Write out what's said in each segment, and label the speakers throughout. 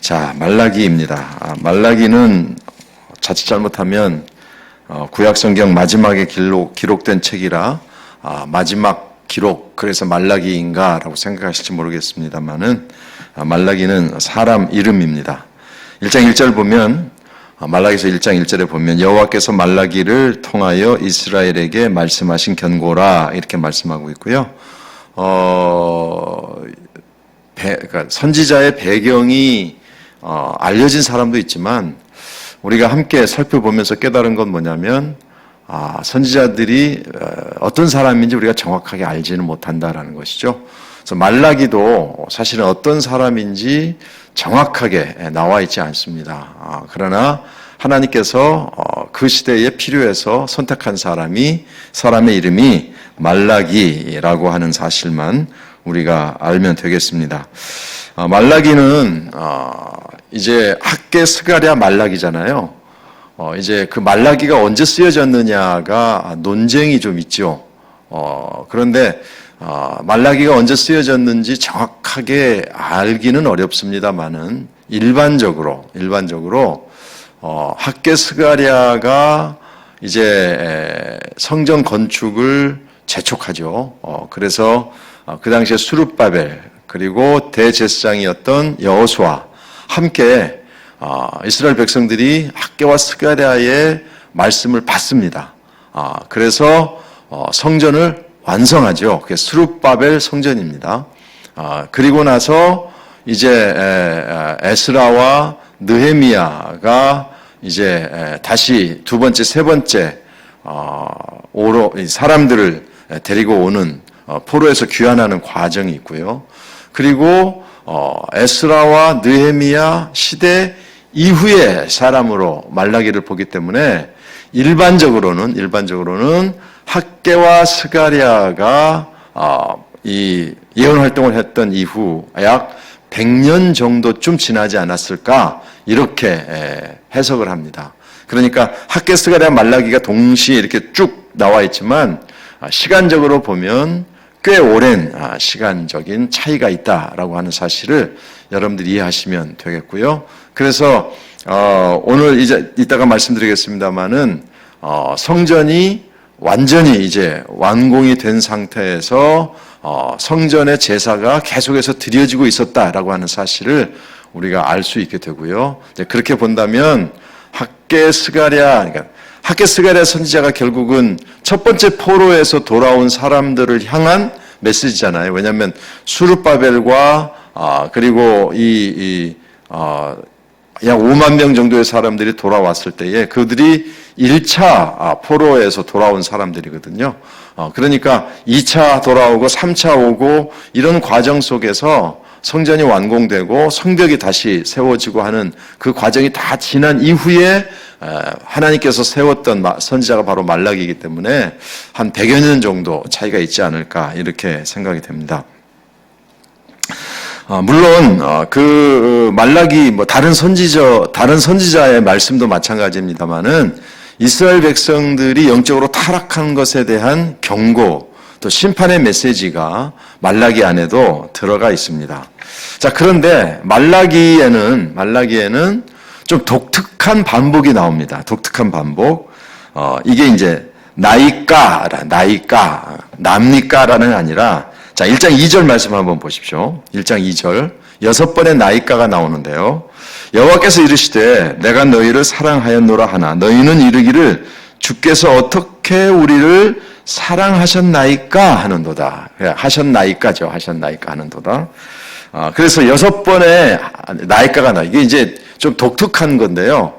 Speaker 1: 자, 말라기입니다. 말라기는 자칫 잘못하면 구약성경 마지막에 기록된 책이라 마지막 기록, 그래서 말라기인가라고 생각하실지 모르겠습니다만은 말라기는 사람 이름입니다. 1장 1절 보면 말라기서 1장 1절에 보면 여호와께서 말라기를 통하여 이스라엘에게 말씀하신 견고라 이렇게 말씀하고 있고요. 그러니까 선지자의 배경이 알려진 사람도 있지만 우리가 함께 살펴보면서 깨달은 건 뭐냐면 선지자들이 어떤 사람인지 우리가 정확하게 알지는 못한다라는 것이죠. 그래서 말라기도 사실은 어떤 사람인지 정확하게 나와 있지 않습니다. 그러나 하나님께서 그 시대에 필요해서 선택한 사람의 이름이 말라기라고 하는 사실만 우리가 알면 되겠습니다. 말라기는 이제 학개 스가랴 말라기잖아요. 이제 그 말라기가 언제 쓰여졌느냐가 논쟁이 좀 있죠. 그런데 말라기가 언제 쓰여졌는지 정확하게 알기는 어렵습니다만은 일반적으로 학개 스가랴가 이제 성전 건축을 재촉하죠. 그래서 그 당시에 수룹바벨 그리고 대제사장이었던 여호수아 함께 이스라엘 백성들이 학개와 스가랴의 말씀을 받습니다. 그래서 성전을 완성하죠. 그게 수룹바벨 성전입니다. 그리고 나서 이제 에스라와 느헤미야가 이제 다시 두 번째, 세 번째 사람들을 데리고 오는 포로에서 귀환하는 과정이 있고요. 그리고 에스라와 느헤미야 시대 이후의 사람으로 말라기를 보기 때문에 일반적으로는 학개와 스가랴가 이 예언 활동을 했던 이후 약 100년 정도쯤 지나지 않았을까 이렇게 해석을 합니다. 그러니까 학개, 스가랴, 말라기가 동시에 이렇게 쭉 나와 있지만 시간적으로 보면 꽤 오랜 시간적인 차이가 있다라고 하는 사실을 여러분들이 이해하시면 되겠고요. 그래서 오늘 이따가 말씀드리겠습니다만은 성전이 완전히 이제 완공이 된 상태에서 성전의 제사가 계속해서 드려지고 있었다라고 하는 사실을 우리가 알 수 있게 되고요. 그렇게 본다면 학개 스가랴 선지자가 결국은 첫 번째 포로에서 돌아온 사람들을 향한 메시지잖아요. 왜냐하면 수룹바벨과 그리고 약 5만 명 정도의 사람들이 돌아왔을 때에 그들이 1차 포로에서 돌아온 사람들이거든요. 그러니까 2차 돌아오고 3차 오고 이런 과정 속에서 성전이 완공되고 성벽이 다시 세워지고 하는 그 과정이 다 지난 이후에 하나님께서 세웠던 선지자가 바로 말라기이기 때문에 한 100여 년 정도 차이가 있지 않을까 이렇게 생각이 됩니다. 물론 그 말라기 다른 선지자의 말씀도 마찬가지입니다만은 이스라엘 백성들이 영적으로 타락한 것에 대한 경고 또 심판의 메시지가 말라기 안에도 들어가 있습니다. 자, 그런데 말라기에는 좀 독특한 반복이 나옵니다. 독특한 반복. 이게 이제 납니까라는 아니라 자, 1장 2절 말씀 한번 보십시오. 1장 2절 6번의 나이가가 나오는데요. 여호와께서 이르시되 내가 너희를 사랑하였노라 하나 너희는 이르기를 주께서 어떻게 우리를 사랑하셨나이까 하는도다. 하셨나이까죠. 하셨나이까 하는도다. 그래서 6번의 나이가가 나. 이게 이제 좀 독특한 건데요.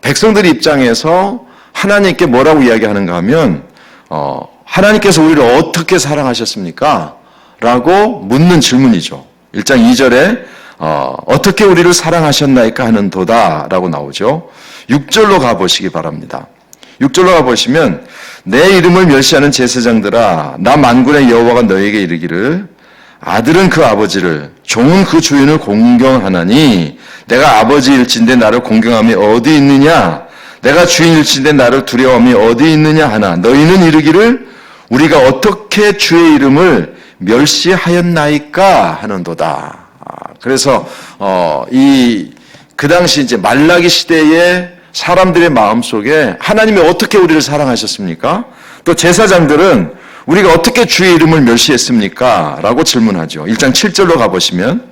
Speaker 1: 백성들 입장에서 하나님께 뭐라고 이야기하는가 하면 하나님께서 우리를 어떻게 사랑하셨습니까? 라고 묻는 질문이죠. 1장 2절에 어떻게 우리를 사랑하셨나이까 하는도다 라고 나오죠. 6절로 가보시기 바랍니다. 6절로 가보시면 내 이름을 멸시하는 제사장들아 나 만군의 여호와가 너에게 이르기를 아들은 그 아버지를 종은 그 주인을 공경하나니 내가 아버지일진데 나를 공경함이 어디 있느냐 내가 주인일진데 나를 두려워함이 어디 있느냐 하나 너희는 이르기를 우리가 어떻게 주의 이름을 멸시하였나이까 하는도다. 그래서 그 당시 이제 말라기 시대에 사람들의 마음 속에 하나님이 어떻게 우리를 사랑하셨습니까? 또 제사장들은 우리가 어떻게 주의 이름을 멸시했습니까? 라고 질문하죠. 1장 7절로 가보시면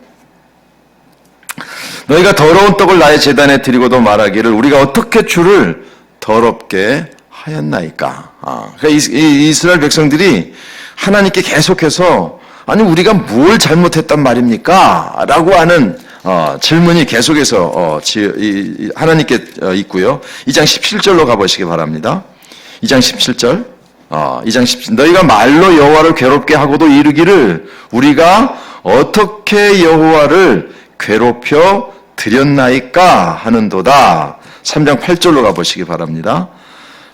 Speaker 1: 너희가 더러운 떡을 나의 제단에 드리고도 말하기를 우리가 어떻게 주를 더럽게 하였나이까? 그러니까 이스라엘 백성들이 하나님께 계속해서 아니 우리가 뭘 잘못했단 말입니까? 라고 하는 질문이 계속해서 하나님께 있고요. 2장 17절로 가보시기 바랍니다. 2장 17절. 2장 17절. 너희가 말로 여호와를 괴롭게 하고도 이르기를 우리가 어떻게 여호와를 괴롭혀 드렸나이까 하는도다. 3장 8절로 가보시기 바랍니다.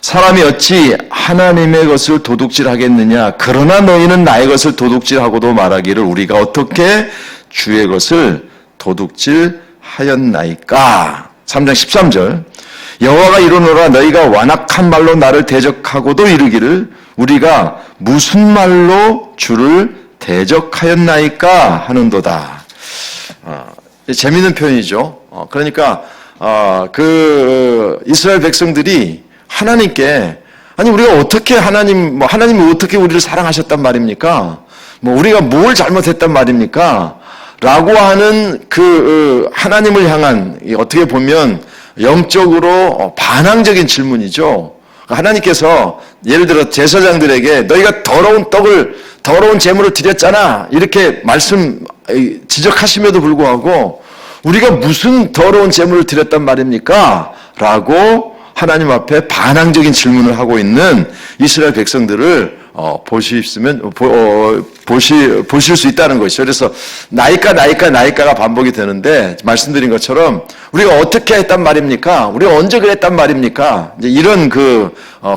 Speaker 1: 사람이 어찌 하나님의 것을 도둑질하겠느냐? 그러나 너희는 나의 것을 도둑질하고도 말하기를 우리가 어떻게 주의 것을 도둑질하였나이까? 3장 13절. 여호와가 이르노라 너희가 완악한 말로 나를 대적하고도 이르기를 우리가 무슨 말로 주를 대적하였나이까 하는도다. 재미있는 표현이죠. 그러니까 이스라엘 백성들이 하나님께 아니 우리가 어떻게 하나님이 어떻게 우리를 사랑하셨단 말입니까? 우리가 뭘 잘못했단 말입니까? 라고 하는 하나님을 향한 어떻게 보면 영적으로 반항적인 질문이죠. 하나님께서 예를 들어 제사장들에게 너희가 더러운 제물을 드렸잖아 이렇게 지적하심에도 불구하고 우리가 무슨 더러운 제물을 드렸단 말입니까? 라고 하나님 앞에 반항적인 질문을 하고 있는 이스라엘 백성들을 보실 수 있다는 것이죠. 그래서 나이가가 반복이 되는데 말씀드린 것처럼 우리가 어떻게 했단 말입니까? 우리가 언제 그랬단 말입니까? 이제 이런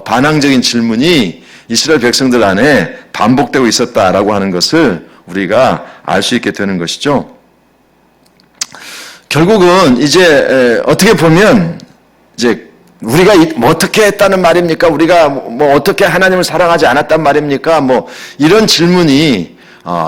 Speaker 1: 반항적인 질문이 이스라엘 백성들 안에 반복되고 있었다라고 하는 것을 우리가 알 수 있게 되는 것이죠. 결국은 이제 어떻게 보면 이제 우리가 어떻게 했다는 말입니까? 우리가 어떻게 하나님을 사랑하지 않았단 말입니까? 이런 질문이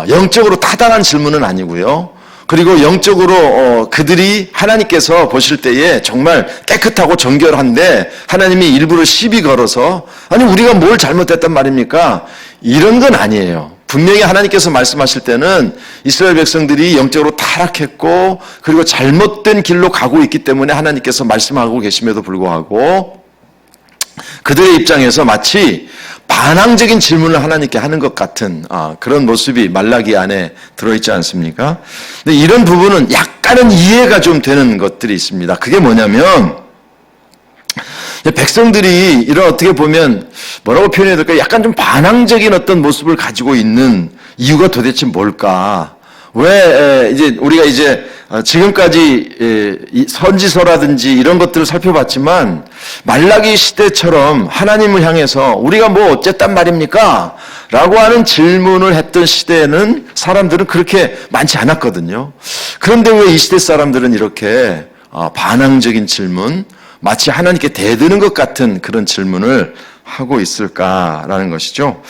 Speaker 1: 영적으로 타당한 질문은 아니고요. 그리고 영적으로 그들이 하나님께서 보실 때에 정말 깨끗하고 정결한데 하나님이 일부러 시비 걸어서 아니 우리가 뭘 잘못했단 말입니까? 이런 건 아니에요. 분명히 하나님께서 말씀하실 때는 이스라엘 백성들이 영적으로 타락했고 그리고 잘못된 길로 가고 있기 때문에 하나님께서 말씀하고 계심에도 불구하고 그들의 입장에서 마치 반항적인 질문을 하나님께 하는 것 같은 그런 모습이 말라기 안에 들어있지 않습니까? 근데 이런 부분은 약간은 이해가 좀 되는 것들이 있습니다. 그게 뭐냐면 백성들이 이런 어떻게 보면 뭐라고 표현해야 될까요? 약간 좀 반항적인 어떤 모습을 가지고 있는 이유가 도대체 뭘까? 왜 이제 우리가 이제 지금까지 선지서라든지 이런 것들을 살펴봤지만 말라기 시대처럼 하나님을 향해서 우리가 어쨌단 말입니까? 라고 하는 질문을 했던 시대에는 사람들은 그렇게 많지 않았거든요. 그런데 왜 이 시대 사람들은 이렇게 반항적인 질문, 마치 하나님께 대드는 것 같은 그런 질문을 하고 있을까라는 것이죠.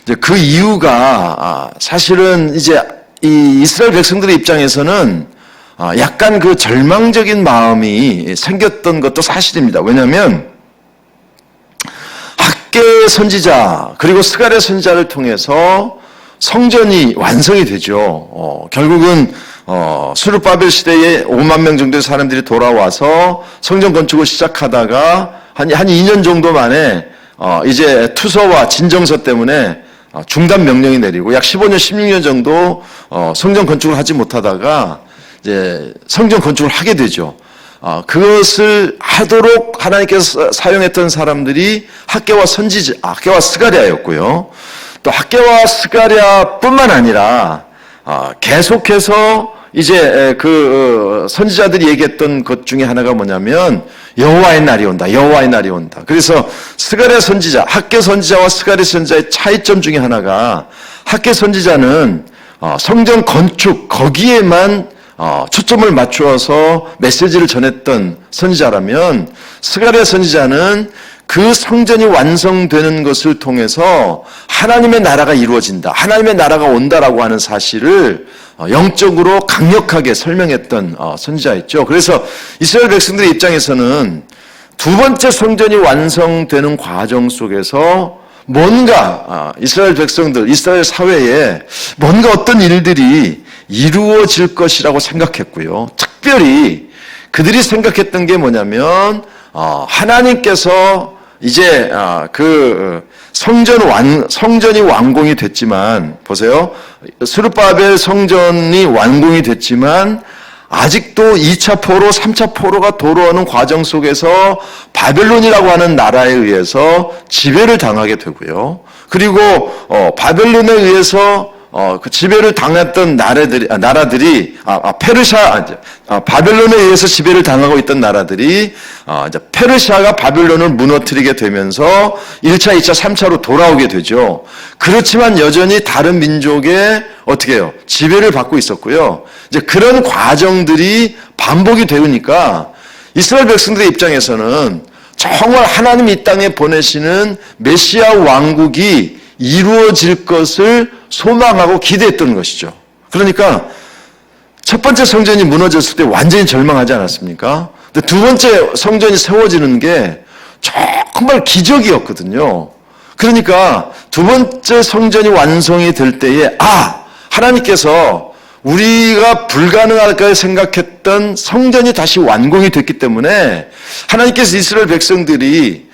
Speaker 1: 이제 그 이유가 사실은 이제 이 이스라엘 백성들의 입장에서는 약간 그 절망적인 마음이 생겼던 것도 사실입니다. 왜냐하면 학개 선지자 그리고 스가랴 선지자를 통해서 성전이 완성이 되죠. 결국은 수르바벨 시대에 5만 명 정도의 사람들이 돌아와서 성전 건축을 시작하다가 한 2년 정도 만에 이제 투서와 진정서 때문에 중단 명령이 내리고 약 15년, 16년 정도 성전 건축을 하지 못하다가 이제 성전 건축을 하게 되죠. 그것을 하도록 하나님께서 사용했던 사람들이 학개와 스가랴였고요. 또 학개와 스가랴뿐만 아니라 계속해서 이제 선지자들이 얘기했던 것 중에 하나가 뭐냐면 여호와의 날이 온다. 여호와의 날이 온다. 그래서 스가랴 선지자, 학개 선지자와 스가랴 선지자의 차이점 중에 하나가 학개 선지자는 성전 건축 거기에만 초점을 맞추어서 메시지를 전했던 선지자라면 스가랴 선지자는 그 성전이 완성되는 것을 통해서 하나님의 나라가 이루어진다. 하나님의 나라가 온다라고 하는 사실을 영적으로 강력하게 설명했던 선지자였죠. 그래서 이스라엘 백성들의 입장에서는 두 번째 성전이 완성되는 과정 속에서 뭔가 이스라엘 백성들, 이스라엘 사회에 뭔가 어떤 일들이 이루어질 것이라고 생각했고요. 특별히 그들이 생각했던 게 뭐냐면 하나님께서 이제 그 성전이 완공이 됐지만, 보세요. 스룹바벨 성전이 완공이 됐지만 아직도 2차 포로, 3차 포로가 돌아오는 과정 속에서 바벨론이라고 하는 나라에 의해서 지배를 당하게 되고요. 그리고 바벨론에 의해서 그 지배를 당했던 나라들이 바벨론에 의해서 지배를 당하고 있던 나라들이 이제 페르시아가 바벨론을 무너뜨리게 되면서 1차, 2차, 3차로 돌아오게 되죠. 그렇지만 여전히 다른 민족의 어떻게 해요? 지배를 받고 있었고요. 이제 그런 과정들이 반복이 되니까 이스라엘 백성들의 입장에서는 정말 하나님 이 땅에 보내시는 메시아 왕국이 이루어질 것을 소망하고 기대했던 것이죠. 그러니까 첫 번째 성전이 무너졌을 때 완전히 절망하지 않았습니까? 근데 두 번째 성전이 세워지는 게 정말 기적이었거든요. 그러니까 두 번째 성전이 완성이 될 때에 하나님께서 우리가 불가능할까 생각했던 성전이 다시 완공이 됐기 때문에 하나님께서 이스라엘 백성들이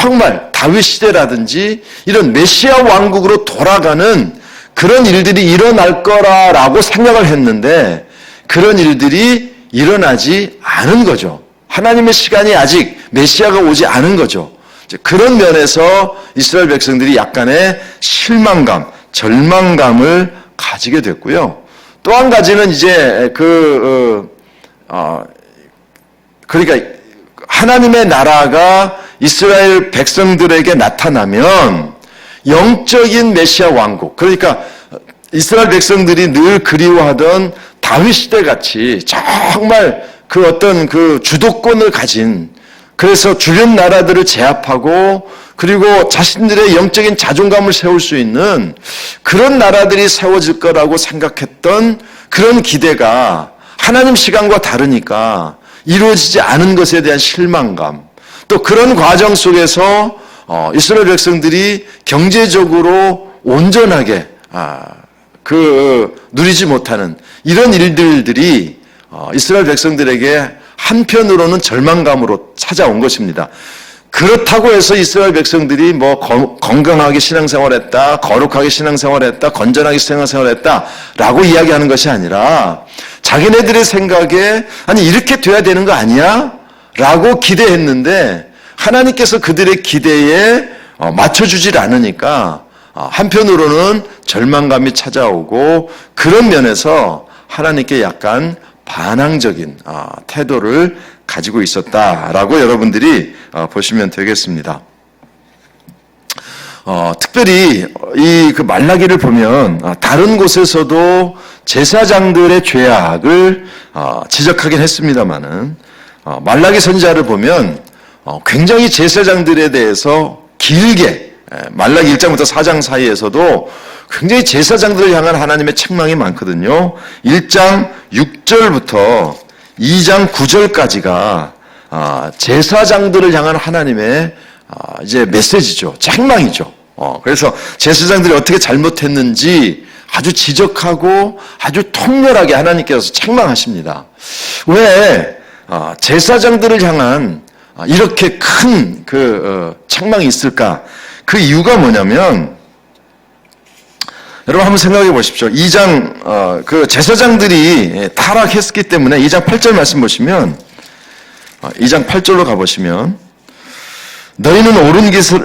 Speaker 1: 정말 다윗 시대라든지 이런 메시아 왕국으로 돌아가는 그런 일들이 일어날 거라고 생각을 했는데 그런 일들이 일어나지 않은 거죠. 하나님의 시간이 아직 메시아가 오지 않은 거죠. 그런 면에서 이스라엘 백성들이 약간의 실망감, 절망감을 가지게 됐고요. 또 한 가지는 이제 그러니까 하나님의 나라가 이스라엘 백성들에게 나타나면 영적인 메시아 왕국, 그러니까 이스라엘 백성들이 늘 그리워하던 다윗 시대 같이 정말 그 어떤 그 주도권을 가진, 그래서 주변 나라들을 제압하고 그리고 자신들의 영적인 자존감을 세울 수 있는 그런 나라들이 세워질 거라고 생각했던 그런 기대가 하나님 시간과 다르니까 이루어지지 않은 것에 대한 실망감, 또 그런 과정 속에서 이스라엘 백성들이 경제적으로 온전하게 누리지 못하는 이런 일들이 이스라엘 백성들에게 한편으로는 절망감으로 찾아온 것입니다. 그렇다고 해서 이스라엘 백성들이 뭐 건강하게 신앙생활했다, 거룩하게 신앙생활했다, 건전하게 신앙생활했다라고 이야기하는 것이 아니라 자기네들의 생각에 아니 이렇게 돼야 되는 거 아니야? 라고 기대했는데 하나님께서 그들의 기대에 맞춰주질 않으니까 한편으로는 절망감이 찾아오고 그런 면에서 하나님께 약간 반항적인 태도를 가지고 있었다라고 여러분들이 보시면 되겠습니다. 특별히 이 그 말라기를 보면 다른 곳에서도 제사장들의 죄악을 지적하긴 했습니다만은 말라기 선지자를 보면 굉장히 제사장들에 대해서 길게 말라기 1장부터 4장 사이에서도 굉장히 제사장들을 향한 하나님의 책망이 많거든요. 1장 6절부터 2장 9절까지가 제사장들을 향한 하나님의 이제 메시지죠. 책망이죠. 그래서 제사장들이 어떻게 잘못했는지 아주 지적하고 아주 통렬하게 하나님께서 책망하십니다. 왜 제사장들을 향한 이렇게 큰 책망이 있을까? 그 이유가 뭐냐면 여러분 한번 생각해 보십시오. 2장 그 제사장들이 타락했기 때문에 2장 8절 말씀 보시면 2장 8절로 가보시면 너희는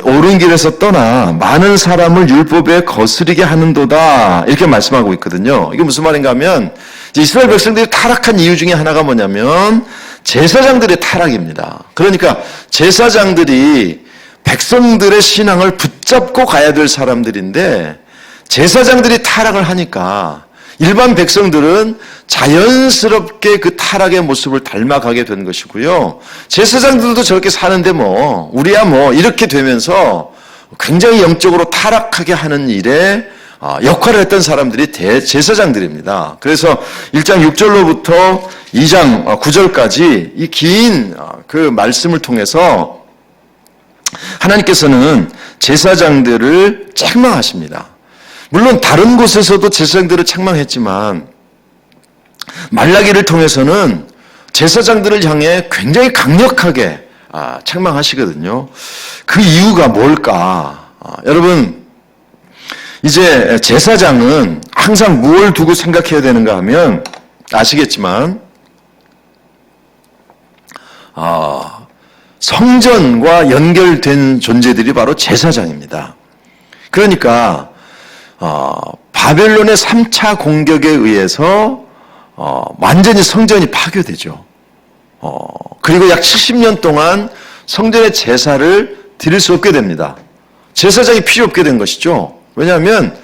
Speaker 1: 옳은 길에서 떠나 많은 사람을 율법에 거스리게 하는도다 이렇게 말씀하고 있거든요. 이게 무슨 말인가 하면 이스라엘 백성들이 타락한 이유 중에 하나가 뭐냐면 제사장들의 타락입니다. 그러니까 제사장들이 백성들의 신앙을 붙잡고 가야 될 사람들인데 제사장들이 타락을 하니까 일반 백성들은 자연스럽게 그 타락의 모습을 닮아가게 된 것이고요. 제사장들도 저렇게 사는데 우리야 이렇게 되면서 굉장히 영적으로 타락하게 하는 일에 역할을 했던 사람들이 대제사장들입니다. 그래서 1장 6절로부터 2장 9절까지 이 긴 그 말씀을 통해서 하나님께서는 제사장들을 책망하십니다. 물론 다른 곳에서도 제사장들을 책망했지만 말라기를 통해서는 제사장들을 향해 굉장히 강력하게 책망하시거든요. 그 이유가 뭘까? 여러분, 이제 제사장은 항상 무엇을 두고 생각해야 되는가 하면 아시겠지만 성전과 연결된 존재들이 바로 제사장입니다. 그러니까 바벨론의 3차 공격에 의해서 완전히 성전이 파괴되죠. 그리고 약 70년 동안 성전의 제사를 드릴 수 없게 됩니다. 제사장이 필요 없게 된 것이죠. 왜냐하면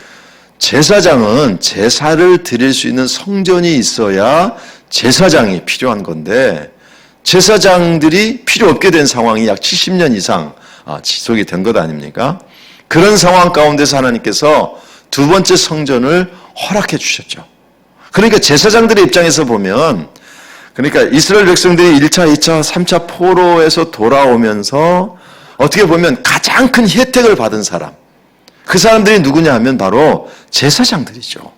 Speaker 1: 제사장은 제사를 드릴 수 있는 성전이 있어야 제사장이 필요한 건데 제사장들이 필요 없게 된 상황이 약 70년 이상 지속이 된 것 아닙니까? 그런 상황 가운데서 하나님께서 두 번째 성전을 허락해 주셨죠. 그러니까 제사장들의 입장에서 보면 그러니까 이스라엘 백성들이 1차, 2차, 3차 포로에서 돌아오면서 어떻게 보면 가장 큰 혜택을 받은 사람, 그 사람들이 누구냐 하면 바로 제사장들이죠.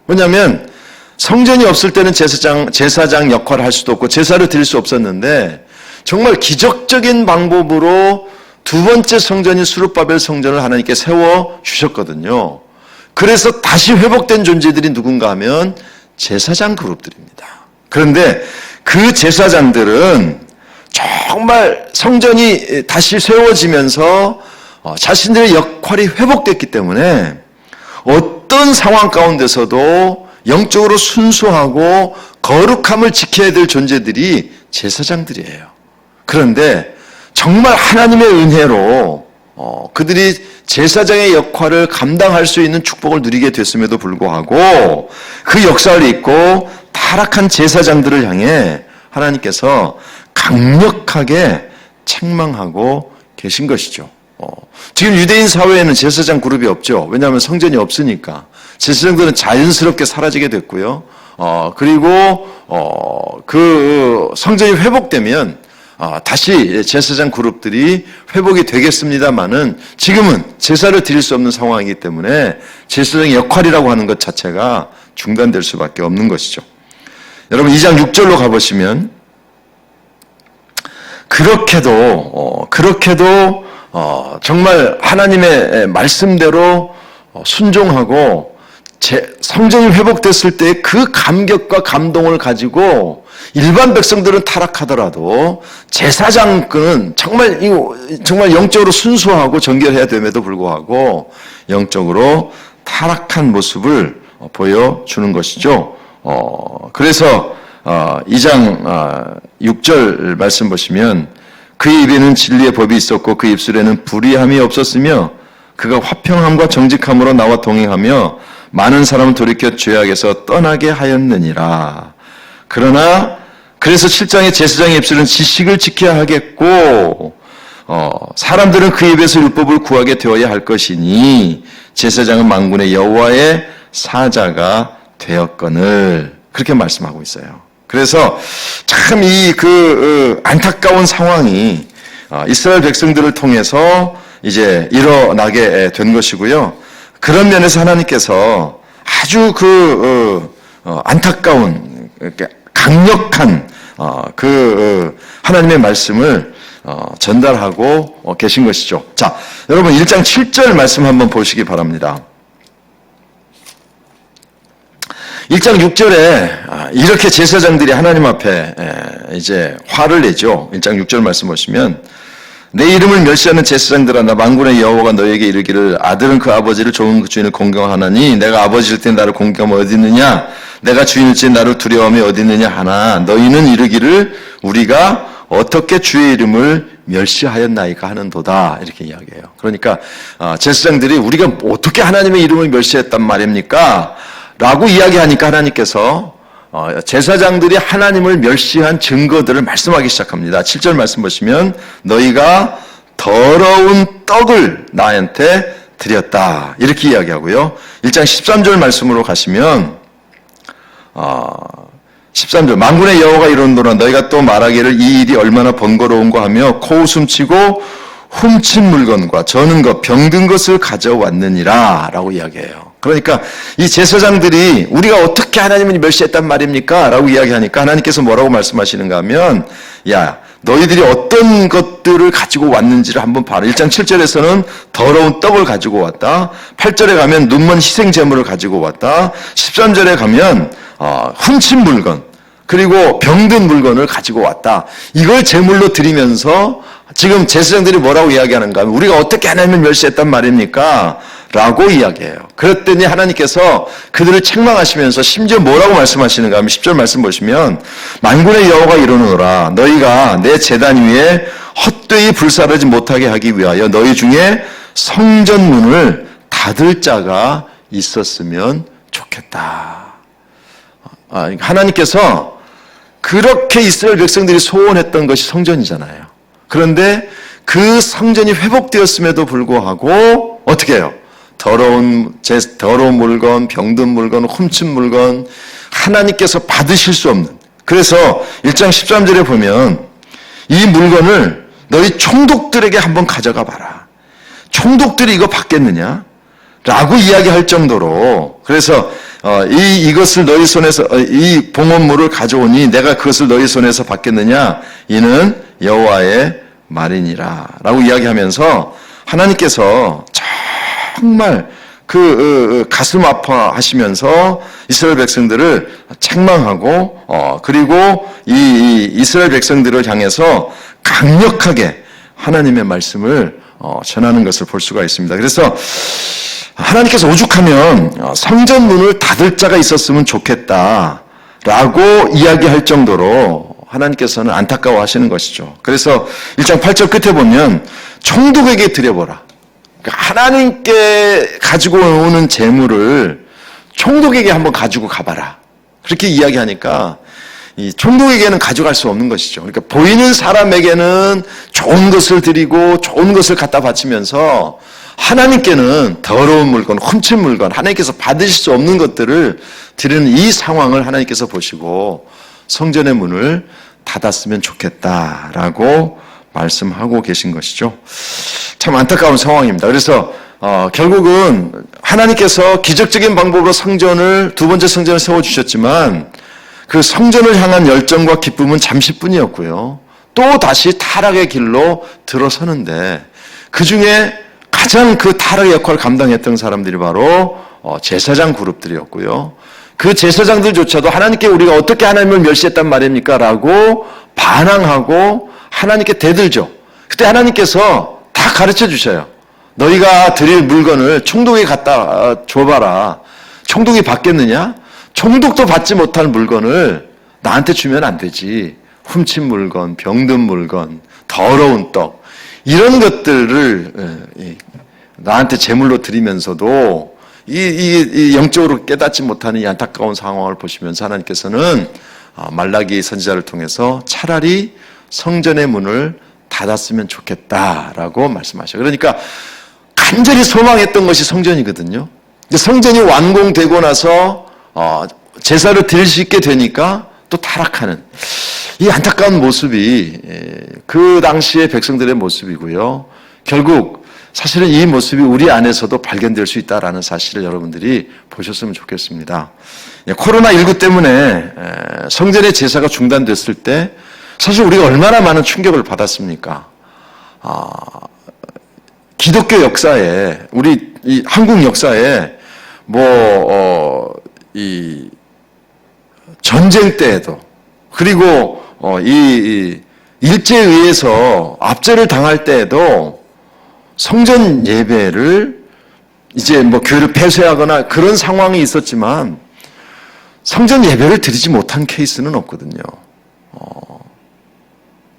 Speaker 1: 왜냐하면 성전이 없을 때는 제사장 역할을 할 수도 없고 제사를 드릴 수 없었는데 정말 기적적인 방법으로 두 번째 성전인 수룹바벨 성전을 하나님께 세워주셨거든요. 그래서 다시 회복된 존재들이 누군가 하면 제사장 그룹들입니다. 그런데 그 제사장들은 정말 성전이 다시 세워지면서 자신들의 역할이 회복됐기 때문에 어떤 상황 가운데서도 영적으로 순수하고 거룩함을 지켜야 될 존재들이 제사장들이에요. 그런데 정말 하나님의 은혜로 그들이 제사장의 역할을 감당할 수 있는 축복을 누리게 됐음에도 불구하고 그 역사를 잊고 타락한 제사장들을 향해 하나님께서 강력하게 책망하고 계신 것이죠. 지금 유대인 사회에는 제사장 그룹이 없죠. 왜냐하면 성전이 없으니까. 제사장들은 자연스럽게 사라지게 됐고요. 그리고 그 성전이 회복되면 다시 제사장 그룹들이 회복이 되겠습니다만은 지금은 제사를 드릴 수 없는 상황이기 때문에 제사장의 역할이라고 하는 것 자체가 중단될 수밖에 없는 것이죠. 여러분 2장 6절로 가보시면 그렇게도 정말 하나님의 말씀대로 순종하고 성전이 회복됐을 때 그 감격과 감동을 가지고 일반 백성들은 타락하더라도 제사장은 정말 영적으로 순수하고 정결해야 됨에도 불구하고 영적으로 타락한 모습을 보여주는 것이죠. 그래서 2장 6절 말씀 보시면 그 입에는 진리의 법이 있었고 그 입술에는 불의함이 없었으며 그가 화평함과 정직함으로 나와 동행하며 많은 사람을 돌이켜 죄악에서 떠나게 하였느니라. 그래서 7장의 제사장의 입술은 지식을 지켜야 하겠고 사람들은 그 입에서 율법을 구하게 되어야 할 것이니 제사장은 만군의 여호와의 사자가 되었거늘 그렇게 말씀하고 있어요. 그래서 참 안타까운 상황이 이스라엘 백성들을 통해서 이제 일어나게 된 것이고요. 그런 면에서 하나님께서 아주 안타까운 강력한 하나님의 말씀을 전달하고 계신 것이죠. 자, 여러분 1장 7절 말씀 한번 보시기 바랍니다. 1장 6절에 이렇게 제사장들이 하나님 앞에 이제 화를 내죠. 1장 6절 말씀 보시면 내 이름을 멸시하는 제사장들아 나 만군의 여호와가 너에게 이르기를 아들은 그 아버지를 좋은 그 주인을 공경하나니 내가 아버지일 때 나를 공경하면 어디 있느냐 내가 주인일지 나를 두려워함이 어디 있느냐 하나 너희는 이르기를 우리가 어떻게 주의 이름을 멸시하였나이까 하는도다 이렇게 이야기해요. 그러니까 제사장들이 우리가 어떻게 하나님의 이름을 멸시했단 말입니까? 라고 이야기하니까 하나님께서 제사장들이 하나님을 멸시한 증거들을 말씀하기 시작합니다. 7절 말씀 보시면 너희가 더러운 떡을 나한테 드렸다. 이렇게 이야기하고요. 1장 13절 말씀으로 가시면 13절 만군의 여호와가 이르노라 너희가 또 말하기를 이 일이 얼마나 번거로운가 하며 코웃음치고 훔친 물건과 저는 것 병든 것을 가져왔느니라 라고 이야기해요. 그러니까 이 제사장들이 우리가 어떻게 하나님을 멸시했단 말입니까? 라고 이야기하니까 하나님께서 뭐라고 말씀하시는가 하면 야 너희들이 어떤 것들을 가지고 왔는지를 한번 봐라. 1장 7절에서는 더러운 떡을 가지고 왔다. 8절에 가면 눈먼 희생 제물을 가지고 왔다. 13절에 가면 훔친 물건 그리고 병든 물건을 가지고 왔다. 이걸 제물로 드리면서 지금 제사장들이 뭐라고 이야기하는가 하면 우리가 어떻게 하나님을 멸시했단 말입니까? 라고 이야기해요. 그랬더니 하나님께서 그들을 책망하시면서 심지어 뭐라고 말씀하시는가 하면 10절 말씀 보시면 만군의 여호와가 이르노라 너희가 내 제단 위에 헛되이 불사르지 못하게 하기 위하여 너희 중에 성전문을 닫을 자가 있었으면 좋겠다. 하나님께서 그렇게 이스라엘 백성들이 소원했던 것이 성전이잖아요. 그런데 그 성전이 회복되었음에도 불구하고 어떻게 해요? 더러운 물건, 병든 물건, 훔친 물건 하나님께서 받으실 수 없는 그래서 1장 13절에 보면 이 물건을 너희 총독들에게 한번 가져가 봐라. 총독들이 이거 받겠느냐? 라고 이야기할 정도로 그래서 이것을 너희 손에서 이 봉헌물을 가져오니 내가 그것을 너희 손에서 받겠느냐? 이는 여호와의 말이니라 라고 이야기하면서 하나님께서 정말 가슴 아파하시면서 이스라엘 백성들을 책망하고 그리고 이 이스라엘 백성들을 향해서 강력하게 하나님의 말씀을 전하는 것을 볼 수가 있습니다. 그래서 하나님께서 오죽하면 성전 문을 닫을 자가 있었으면 좋겠다라고 이야기할 정도로 하나님께서는 안타까워하시는 것이죠. 그래서 1장 8절 끝에 보면 총독에게 드려보라. 하나님께 가지고 오는 재물을 총독에게 한번 가지고 가봐라. 그렇게 이야기하니까 이 총독에게는 가져갈 수 없는 것이죠. 그러니까 보이는 사람에게는 좋은 것을 드리고 좋은 것을 갖다 바치면서 하나님께는 더러운 물건, 훔친 물건, 하나님께서 받으실 수 없는 것들을 드리는 이 상황을 하나님께서 보시고 성전의 문을 닫았으면 좋겠다라고 말씀하고 계신 것이죠. 참 안타까운 상황입니다. 그래서 결국은 하나님께서 기적적인 방법으로 두 번째 성전을 세워주셨지만 그 성전을 향한 열정과 기쁨은 잠시뿐이었고요. 또 다시 타락의 길로 들어서는데 그 중에 가장 그 타락의 역할을 감당했던 사람들이 바로 제사장 그룹들이었고요. 그 제사장들조차도 하나님께 우리가 어떻게 하나님을 멸시했단 말입니까? 라고 반항하고 하나님께 대들죠. 그때 하나님께서 다 가르쳐 주셔요. 너희가 드릴 물건을 총독에게 갖다 줘봐라. 총독이 받겠느냐? 총독도 받지 못할 물건을 나한테 주면 안 되지. 훔친 물건, 병든 물건, 더러운 떡 이런 것들을 나한테 제물로 드리면서도 이 영적으로 깨닫지 못하는 이 안타까운 상황을 보시면서 하나님께서는 말라기 선지자를 통해서 차라리 성전의 문을 닫았으면 좋겠다라고 말씀하셔요. 그러니까 간절히 소망했던 것이 성전이거든요. 성전이 완공되고 나서 제사를 드릴 수 있게 되니까 또 타락하는 이 안타까운 모습이 그 당시의 백성들의 모습이고요. 결국 사실은 이 모습이 우리 안에서도 발견될 수 있다는 사실을 여러분들이 보셨으면 좋겠습니다. 코로나19 때문에 성전의 제사가 중단됐을 때 사실 우리가 얼마나 많은 충격을 받았습니까? 기독교 역사에 우리 이 한국 역사에 이 전쟁 때에도 그리고 이 일제에 의해서 압제를 당할 때에도 성전 예배를 이제 교회를 폐쇄하거나 그런 상황이 있었지만 성전 예배를 드리지 못한 케이스는 없거든요.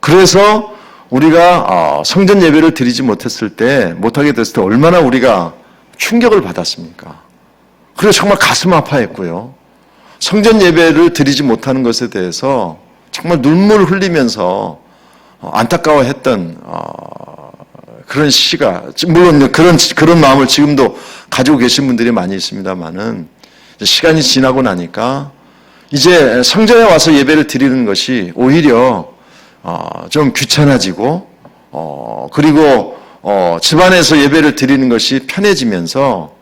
Speaker 1: 그래서 우리가 성전 예배를 드리지 못하게 됐을 때 얼마나 우리가 충격을 받았습니까? 그래서 정말 가슴 아파했고요. 성전 예배를 드리지 못하는 것에 대해서 정말 눈물을 흘리면서 안타까워했던 그런 시가, 물론 그런 마음을 지금도 가지고 계신 분들이 많이 있습니다만은, 시간이 지나고 나니까 이제 성전에 와서 예배를 드리는 것이 오히려 좀 귀찮아지고 그리고 집안에서 예배를 드리는 것이 편해지면서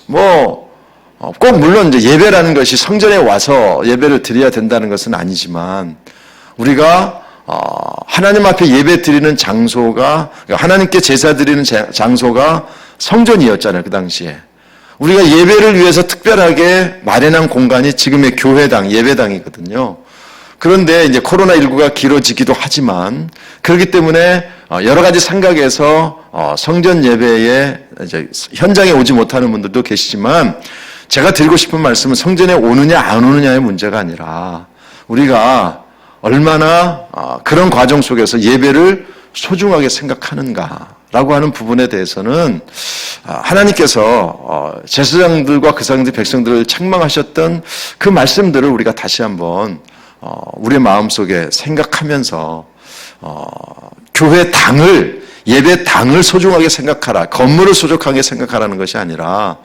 Speaker 1: 꼭 물론 이제 예배라는 것이 성전에 와서 예배를 드려야 된다는 것은 아니지만 우리가 하나님 앞에 예배 드리는 장소가 하나님께 제사 드리는 장소가 성전이었잖아요. 그 당시에. 우리가 예배를 위해서 특별하게 마련한 공간이 지금의 교회당, 예배당이거든요. 그런데 이제 코로나19가 길어지기도 하지만 그렇기 때문에 여러 가지 생각에서 성전 예배에 이제 현장에 오지 못하는 분들도 계시지만 제가 드리고 싶은 말씀은 성전에 오느냐 안 오느냐의 문제가 아니라 우리가 얼마나 그런 과정 속에서 예배를 소중하게 생각하는가라고 하는 부분에 대해서는 하나님께서 제사장들과 그 사람들 백성들을 책망하셨던 그 말씀들을 우리가 다시 한번 우리의 마음속에 생각하면서 교회 당을 예배 당을 소중하게 생각하라. 건물을 소중하게 생각하라는 것이 아니라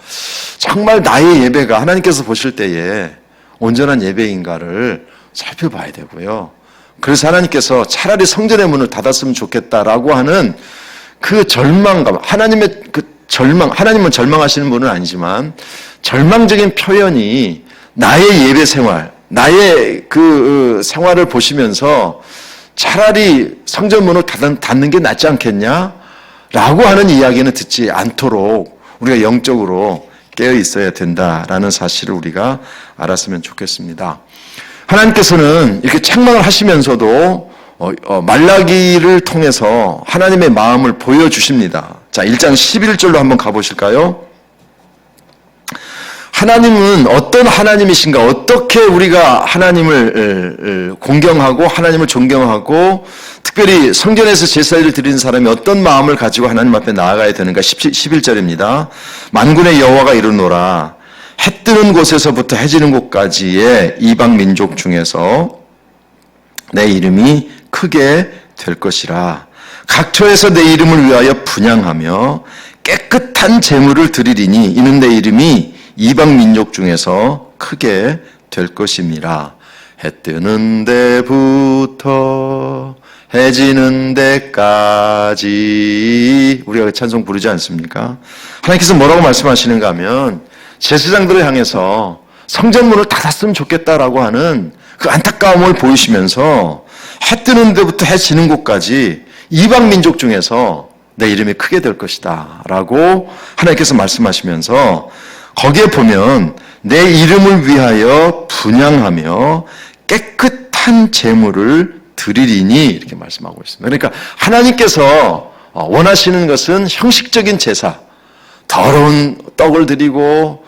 Speaker 1: 정말 나의 예배가 하나님께서 보실 때에 온전한 예배인가를 살펴봐야 되고요. 그래서 하나님께서 차라리 성전의 문을 닫았으면 좋겠다라고 하는 그 절망감, 하나님의 그 절망, 하나님은 절망하시는 분은 아니지만 절망적인 표현이 나의 예배 생활, 나의 그 생활을 보시면서 차라리 성전 문을 닫는 게 낫지 않겠냐? 라고 하는 이야기는 듣지 않도록 우리가 영적으로 깨어 있어야 된다라는 사실을 우리가 알았으면 좋겠습니다. 하나님께서는 이렇게 책망을 하시면서도 말라기를 통해서 하나님의 마음을 보여주십니다. 자, 1장 11절로 한번 가보실까요? 하나님은 어떤 하나님이신가? 어떻게 우리가 하나님을 공경하고 하나님을 존경하고 특별히 성전에서 제사를 드리는 사람이 어떤 마음을 가지고 하나님 앞에 나아가야 되는가? 11절입니다. 만군의 여호와가 이르노라. 해 뜨는 곳에서부터 해 지는 곳까지의 이방 민족 중에서 내 이름이 크게 될 것이라. 각처에서 내 이름을 위하여 분향하며 깨끗한 제물을 드리리니 이는 내 이름이 이방 민족 중에서 크게 될 것임이라. 해 뜨는 데부터 해 지는 데까지 우리가 찬송 부르지 않습니까? 하나님께서 뭐라고 말씀하시는가 하면 제사장들을 향해서 성전문을 닫았으면 좋겠다라고 하는 그 안타까움을 보이시면서 해 뜨는 데부터 해 지는 곳까지 이방 민족 중에서 내 이름이 크게 될 것이다 라고 하나님께서 말씀하시면서 거기에 보면 내 이름을 위하여 분향하며 깨끗한 제물을 드리리니 이렇게 말씀하고 있습니다. 그러니까 하나님께서 원하시는 것은 형식적인 제사, 더러운 떡을 드리고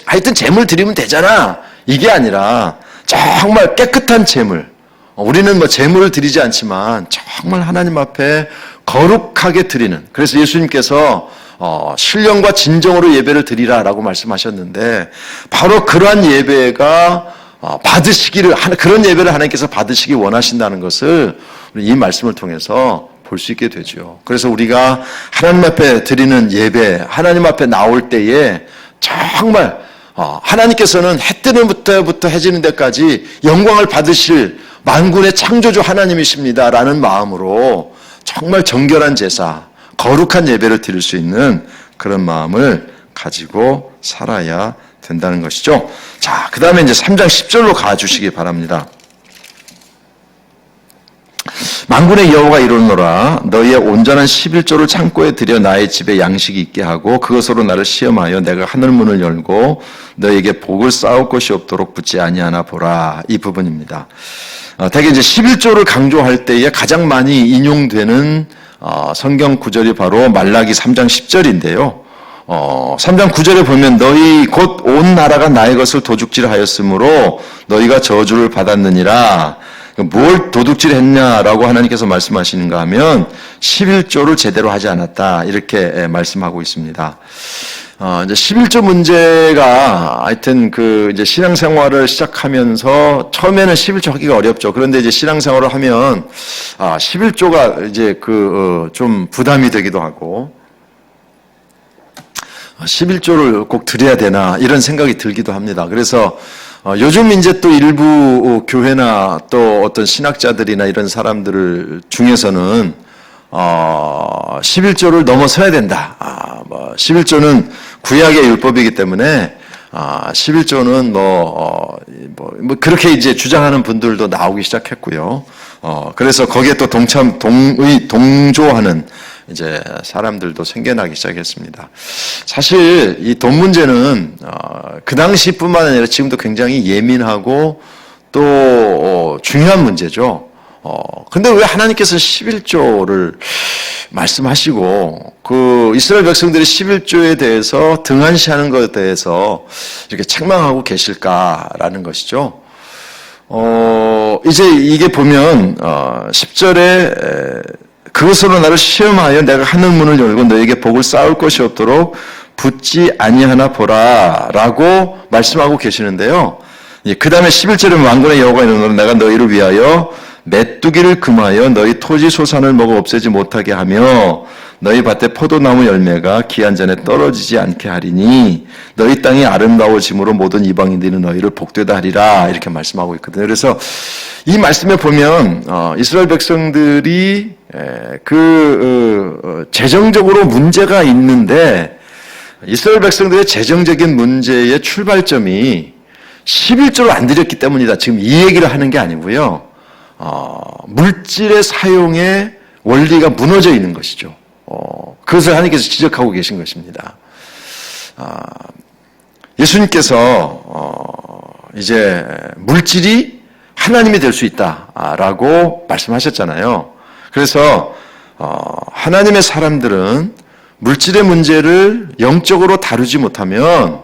Speaker 1: 하여튼 제물 드리면 되잖아 이게 아니라 정말 깨끗한 제물, 우리는 제물을 드리지 않지만 정말 하나님 앞에 거룩하게 드리는, 그래서 예수님께서 신령과 진정으로 예배를 드리라라고 말씀하셨는데 바로 그러한 예배가 받으시기를, 그런 예배를 하나님께서 받으시기 원하신다는 것을 이 말씀을 통해서 볼 수 있게 되죠. 그래서 우리가 하나님 앞에 드리는 예배, 하나님 앞에 나올 때에 정말 하나님께서는 해 뜨는 부터 해 지는 데까지 영광을 받으실 만군의 창조주 하나님이십니다라는 마음으로 정말 정결한 제사, 거룩한 예배를 드릴 수 있는 그런 마음을 가지고 살아야 된다는 것이죠. 자, 그 다음에 이제 3장 10절로 가주시기 바랍니다. 만군의 여호와가 이르노라. 너희의 온전한 11조를 창고에 들여 나의 집에 양식이 있게 하고 그것으로 나를 시험하여 내가 하늘문을 열고 너희에게 복을 쌓을 것이 없도록 붙지 아니하나 보라. 이 부분입니다. 대개 이제 11조를 강조할 때에 가장 많이 인용되는 성경 구절이 바로 말라기 3장 10절인데요. 3장 9절에 보면 너희 곧 온 나라가 나의 것을 도둑질하였으므로 너희가 저주를 받았느니라. 뭘 도둑질했냐라고 하나님께서 말씀하시는가 하면 11조를 제대로 하지 않았다 이렇게 말씀하고 있습니다. 이제 11조 문제가 하여튼 이제 신앙생활을 시작하면서 처음에는 11조 하기가 어렵죠. 그런데 이제 신앙생활을 하면 11조가 이제 좀 부담이 되기도 하고 11조를 꼭 드려야 되나 이런 생각이 들기도 합니다. 그래서 요즘 이제 또 일부 교회나 또 어떤 신학자들이나 이런 사람들 중에서는 11조를 넘어서야 된다. 11조는 구약의 율법이기 때문에 11조는 그렇게 이제 주장하는 분들도 나오기 시작했고요. 그래서 거기에 또 동조하는 이제 사람들도 생겨나기 시작했습니다. 사실 이 돈 문제는 그 당시뿐만 아니라 지금도 굉장히 예민하고 또 중요한 문제죠. 근데 왜 하나님께서 11조를 말씀하시고 이스라엘 백성들이 11조에 대해서 등한시하는 것에 대해서 이렇게 책망하고 계실까라는 것이죠. 이제 이게 보면 10절에 그것으로 나를 시험하여 내가 하늘 문을 열고 너에게 복을 쌓을 것이 없도록 붙지 아니하나 보라라고 말씀하고 계시는데요. 그 다음에 11절에 만군의 여호와가 이르노라 내가 너희를 위하여 메뚜기를 금하여 너희 토지 소산을 먹어 없애지 못하게 하며 너희 밭에 포도나무 열매가 기한 전에 떨어지지 않게 하리니 너희 땅이 아름다워짐으로 모든 이방인들이 너희를 복되다 하리라 이렇게 말씀하고 있거든요. 그래서 이 말씀에 보면 이스라엘 백성들이 재정적으로 문제가 있는데 이스라엘 백성들의 재정적인 문제의 출발점이 11조를 안 드렸기 때문이다. 지금 이 얘기를 하는 게 아니고요. 물질의 사용의 원리가 무너져 있는 것이죠. 그것을 하나님께서 지적하고 계신 것입니다. 예수님께서 이제 물질이 하나님이 될 수 있다라고 말씀하셨잖아요. 그래서 하나님의 사람들은 물질의 문제를 영적으로 다루지 못하면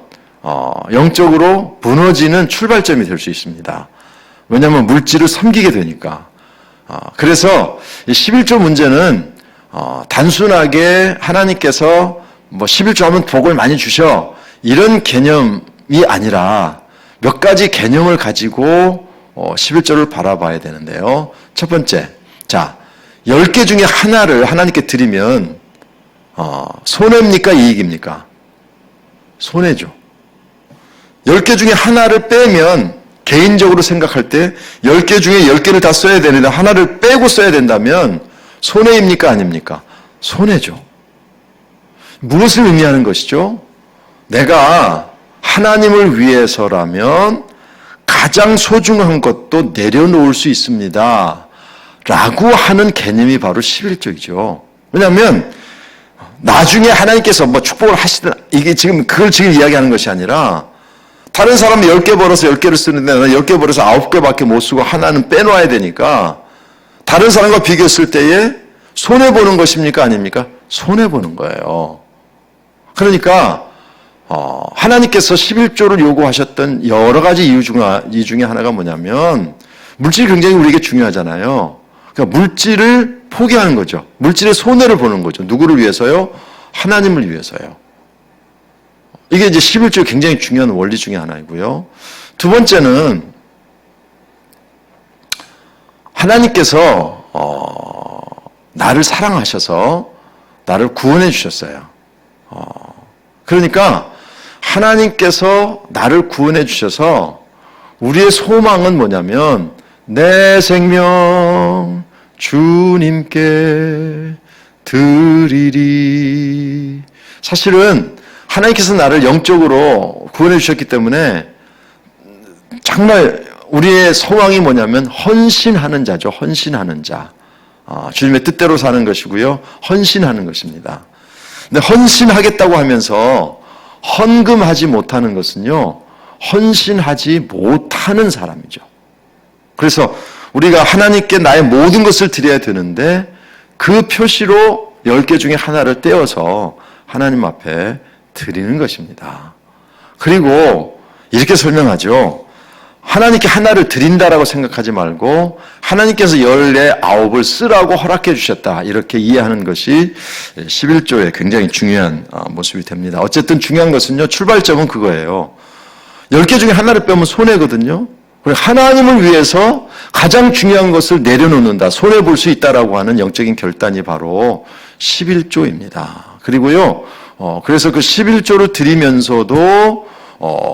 Speaker 1: 영적으로 무너지는 출발점이 될 수 있습니다. 왜냐하면 물질을 섬기게 되니까. 그래서 이 11조 문제는 단순하게 하나님께서 11조 하면 복을 많이 주셔 이런 개념이 아니라 몇 가지 개념을 가지고 11조를 바라봐야 되는데요. 첫 번째, 자 10개 중에 하나를 하나님께 드리면 손해입니까? 이익입니까? 손해죠. 10개 중에 하나를 빼면 개인적으로 생각할 때 10개 중에 10개를 다 써야 되는데 하나를 빼고 써야 된다면 손해입니까? 아닙니까? 손해죠. 무엇을 의미하는 것이죠? 내가 하나님을 위해서라면 가장 소중한 것도 내려놓을 수 있습니다. 라고 하는 개념이 바로 11조이죠. 왜냐하면 나중에 하나님께서 축복을 하시든 이게 그걸 지금 이야기하는 것이 아니라 다른 사람은 10개 벌어서 10개를 쓰는데 나는 10개 벌어서 9개밖에 못 쓰고 하나는 빼놓아야 되니까 다른 사람과 비교했을 때에 손해보는 것입니까? 아닙니까? 손해보는 거예요. 그러니까 하나님께서 11조를 요구하셨던 여러 가지 이유 중에 하나가 뭐냐면 물질이 굉장히 우리에게 중요하잖아요. 그러니까 물질을 포기하는 거죠. 물질의 손해를 보는 거죠. 누구를 위해서요? 하나님을 위해서요. 이게 이제 11조의 굉장히 중요한 원리 중에 하나이고요. 두 번째는 하나님께서 나를 사랑하셔서 나를 구원해 주셨어요. 그러니까 하나님께서 나를 구원해 주셔서 우리의 소망은 뭐냐면 내 생명 주님께 드리리. 사실은 하나님께서 나를 영적으로 구원해 주셨기 때문에 정말 우리의 소망이 뭐냐면 헌신하는 자죠. 헌신하는 자. 주님의 뜻대로 사는 것이고요. 헌신하는 것입니다. 근데 헌신하겠다고 하면서 헌금하지 못하는 것은요. 헌신하지 못하는 사람이죠. 그래서 우리가 하나님께 나의 모든 것을 드려야 되는데 그 표시로 10개 중에 하나를 떼어서 하나님 앞에 드리는 것입니다. 그리고 이렇게 설명하죠. 하나님께 하나를 드린다라고 생각하지 말고 하나님께서 14, 9을 쓰라고 허락해 주셨다. 이렇게 이해하는 것이 11조의 굉장히 중요한 모습이 됩니다. 어쨌든 중요한 것은요. 출발점은 그거예요. 10개 중에 하나를 빼면 손해거든요. 하나님을 위해서 가장 중요한 것을 내려놓는다. 손해볼 수 있다라고 하는 영적인 결단이 바로 11조입니다. 그리고요. 그래서 그 11조를 드리면서도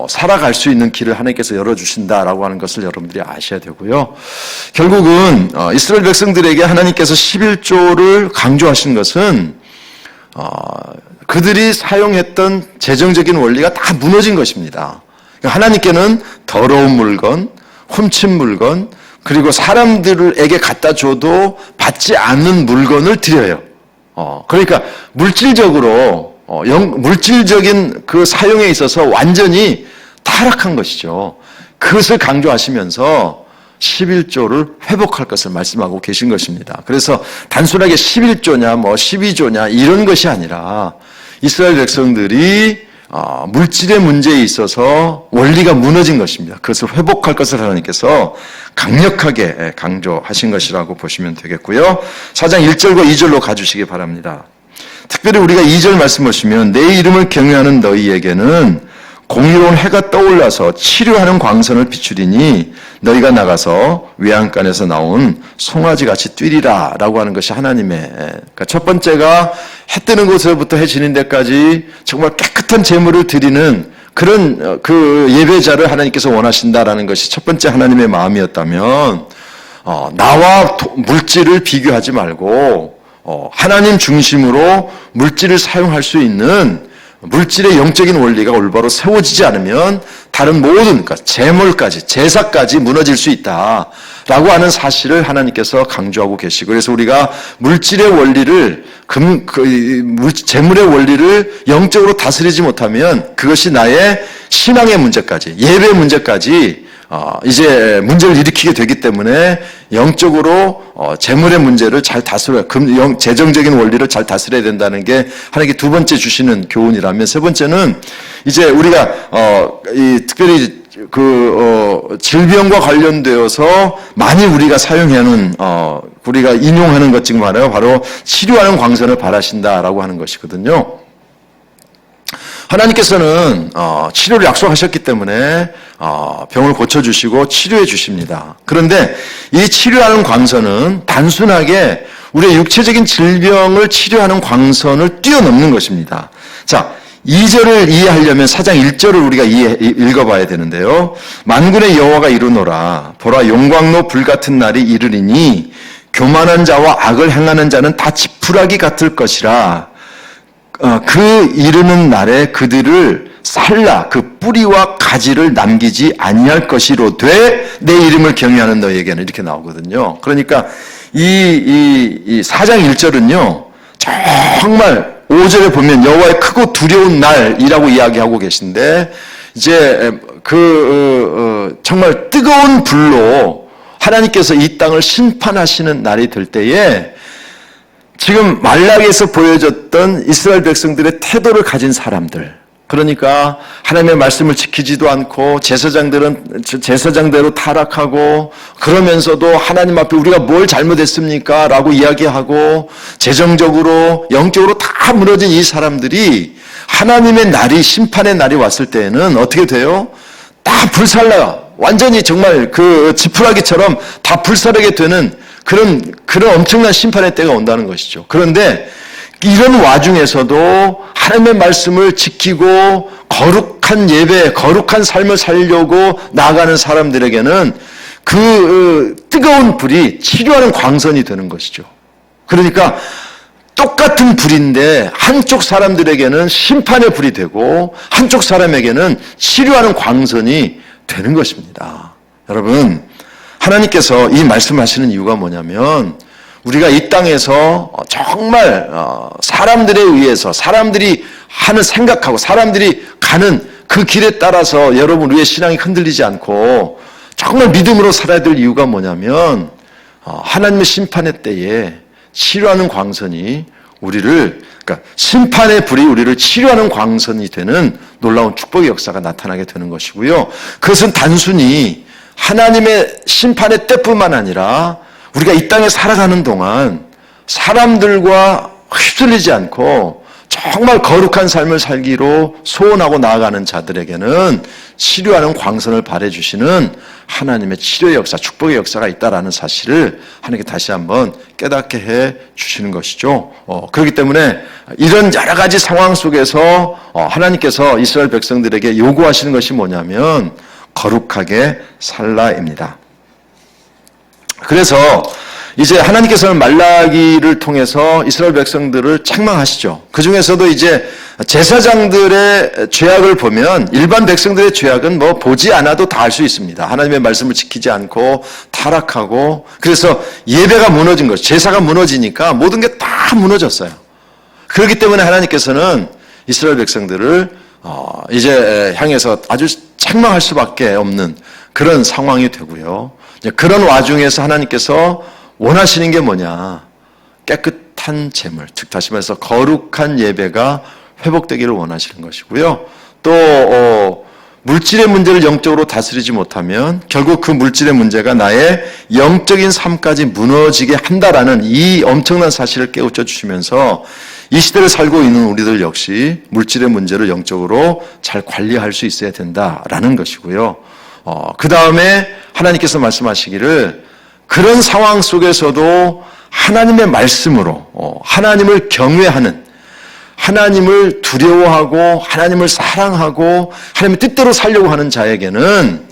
Speaker 1: 살아갈 수 있는 길을 하나님께서 열어주신다라고 하는 것을 여러분들이 아셔야 되고요. 결국은 이스라엘 백성들에게 하나님께서 11조를 강조하신 것은 그들이 사용했던 재정적인 원리가 다 무너진 것입니다. 하나님께는 더러운 물건, 훔친 물건, 그리고 사람들에게 갖다 줘도 받지 않는 물건을 드려요. 그러니까 물질적으로 물질적인 그 사용에 있어서 완전히 타락한 것이죠. 그것을 강조하시면서 11조를 회복할 것을 말씀하고 계신 것입니다. 그래서 단순하게 11조냐 12조냐 이런 것이 아니라 이스라엘 백성들이 물질의 문제에 있어서 원리가 무너진 것입니다. 그것을 회복할 것을 하나님께서 강력하게 강조하신 것이라고 보시면 되겠고요. 4장 1절과 2절로 가주시기 바랍니다. 특별히 우리가 2절 말씀 보시면 내 이름을 경외하는 너희에게는 공의로운 해가 떠올라서 치료하는 광선을 비추리니 너희가 나가서 외양간에서 나온 송아지같이 뛰리라 라고 하는 것이 하나님의, 그러니까 첫 번째가 해 뜨는 곳에서부터 해 지는 데까지 정말 깨끗한 제물을 드리는 그런 그 예배자를 하나님께서 원하신다라는 것이 첫 번째 하나님의 마음이었다면 나와 물질을 비교하지 말고 하나님 중심으로 물질을 사용할 수 있는 물질의 영적인 원리가 올바로 세워지지 않으면 다른 모든, 그러니까 재물까지, 제사까지 무너질 수 있다라고 하는 사실을 하나님께서 강조하고 계시고, 그래서 우리가 물질의 원리를, 재물의 원리를 영적으로 다스리지 못하면 그것이 나의 신앙의 문제까지, 예배 문제까지 이제 문제를 일으키게 되기 때문에 영적으로 재물의 문제를 잘 다스려야, 재정적인 원리를 잘 다스려야 된다는 게 하나님께 두 번째 주시는 교훈이라면, 세 번째는 이제 우리가 특별히 질병과 관련되어서 많이 우리가 사용하는 우리가 인용하는 것 중 하나가 바로 치료하는 광선을 바라신다라고 하는 것이거든요. 하나님께서는 치료를 약속하셨기 때문에 병을 고쳐주시고 치료해 주십니다. 그런데 이 치료하는 광선은 단순하게 우리의 육체적인 질병을 치료하는 광선을 뛰어넘는 것입니다. 자, 2절을 이해하려면 4장 1절을 우리가 읽어봐야 되는데요. 만군의 여호와가 이르노라. 보라, 용광로 불같은 날이 이르리니 교만한 자와 악을 행하는 자는 다 지푸라기 같을 것이라. 그 이르는 날에 그들을 살라 그 뿌리와 가지를 남기지 아니할 것이로되 내 이름을 경외하는 너에게는, 이렇게 나오거든요. 그러니까 이 4장 1절은요 정말 5절에 보면 여호와의 크고 두려운 날이라고 이야기하고 계신데, 이제 정말 뜨거운 불로 하나님께서 이 땅을 심판하시는 날이 될 때에 지금 말라기에서 보여줬던 이스라엘 백성들의 태도를 가진 사람들, 그러니까 하나님의 말씀을 지키지도 않고 제사장들은 제사장대로 타락하고, 그러면서도 하나님 앞에 우리가 뭘 잘못했습니까? 라고 이야기하고 재정적으로 영적으로 다 무너진 이 사람들이 하나님의 날이, 심판의 날이 왔을 때에는 어떻게 돼요? 다 불살라, 완전히 정말 그 지푸라기처럼 다 불사르게 되는 그런 엄청난 심판의 때가 온다는 것이죠. 그런데 이런 와중에서도 하나님의 말씀을 지키고 거룩한 예배, 거룩한 삶을 살려고 나아가는 사람들에게는 그 뜨거운 불이 치료하는 광선이 되는 것이죠. 그러니까 똑같은 불인데 한쪽 사람들에게는 심판의 불이 되고 한쪽 사람에게는 치료하는 광선이 되는 것입니다. 여러분, 하나님께서 이 말씀하시는 이유가 뭐냐면, 우리가 이 땅에서 정말 사람들에 의해서, 사람들이 하는 생각하고 사람들이 가는 그 길에 따라서 여러분 우리의 신앙이 흔들리지 않고 정말 믿음으로 살아야 될 이유가 뭐냐면, 하나님의 심판의 때에 치료하는 광선이 우리를, 그러니까 심판의 불이 우리를 치료하는 광선이 되는 놀라운 축복의 역사가 나타나게 되는 것이고요. 그것은 단순히 하나님의 심판의 때뿐만 아니라 우리가 이 땅에 살아가는 동안 사람들과 휩쓸리지 않고 정말 거룩한 삶을 살기로 소원하고 나아가는 자들에게는 치료하는 광선을 발해주시는 하나님의 치료의 역사, 축복의 역사가 있다라는 사실을 하나님께 다시 한번 깨닫게 해 주시는 것이죠. 그렇기 때문에 이런 여러 가지 상황 속에서 하나님께서 이스라엘 백성들에게 요구하시는 것이 뭐냐면 거룩하게 살라입니다. 그래서 이제 하나님께서는 말라기를 통해서 이스라엘 백성들을 책망하시죠. 그 중에서도 이제 제사장들의 죄악을 보면 일반 백성들의 죄악은 뭐 보지 않아도 다 알 수 있습니다. 하나님의 말씀을 지키지 않고 타락하고 그래서 예배가 무너진 거죠. 제사가 무너지니까 모든 게 다 무너졌어요. 그렇기 때문에 하나님께서는 이스라엘 백성들을 이제 향해서 아주 책망할 수밖에 없는 그런 상황이 되고요. 그런 와중에서 하나님께서 원하시는 게 뭐냐? 깨끗한 제물, 즉 다시 말해서 거룩한 예배가 회복되기를 원하시는 것이고요. 또 물질의 문제를 영적으로 다스리지 못하면 결국 그 물질의 문제가 나의 영적인 삶까지 무너지게 한다라는 이 엄청난 사실을 깨우쳐 주시면서 이 시대를 살고 있는 우리들 역시 물질의 문제를 영적으로 잘 관리할 수 있어야 된다라는 것이고요. 그 다음에 하나님께서 말씀하시기를 그런 상황 속에서도 하나님의 말씀으로 하나님을 경외하는, 하나님을 두려워하고 하나님을 사랑하고 하나님의 뜻대로 살려고 하는 자에게는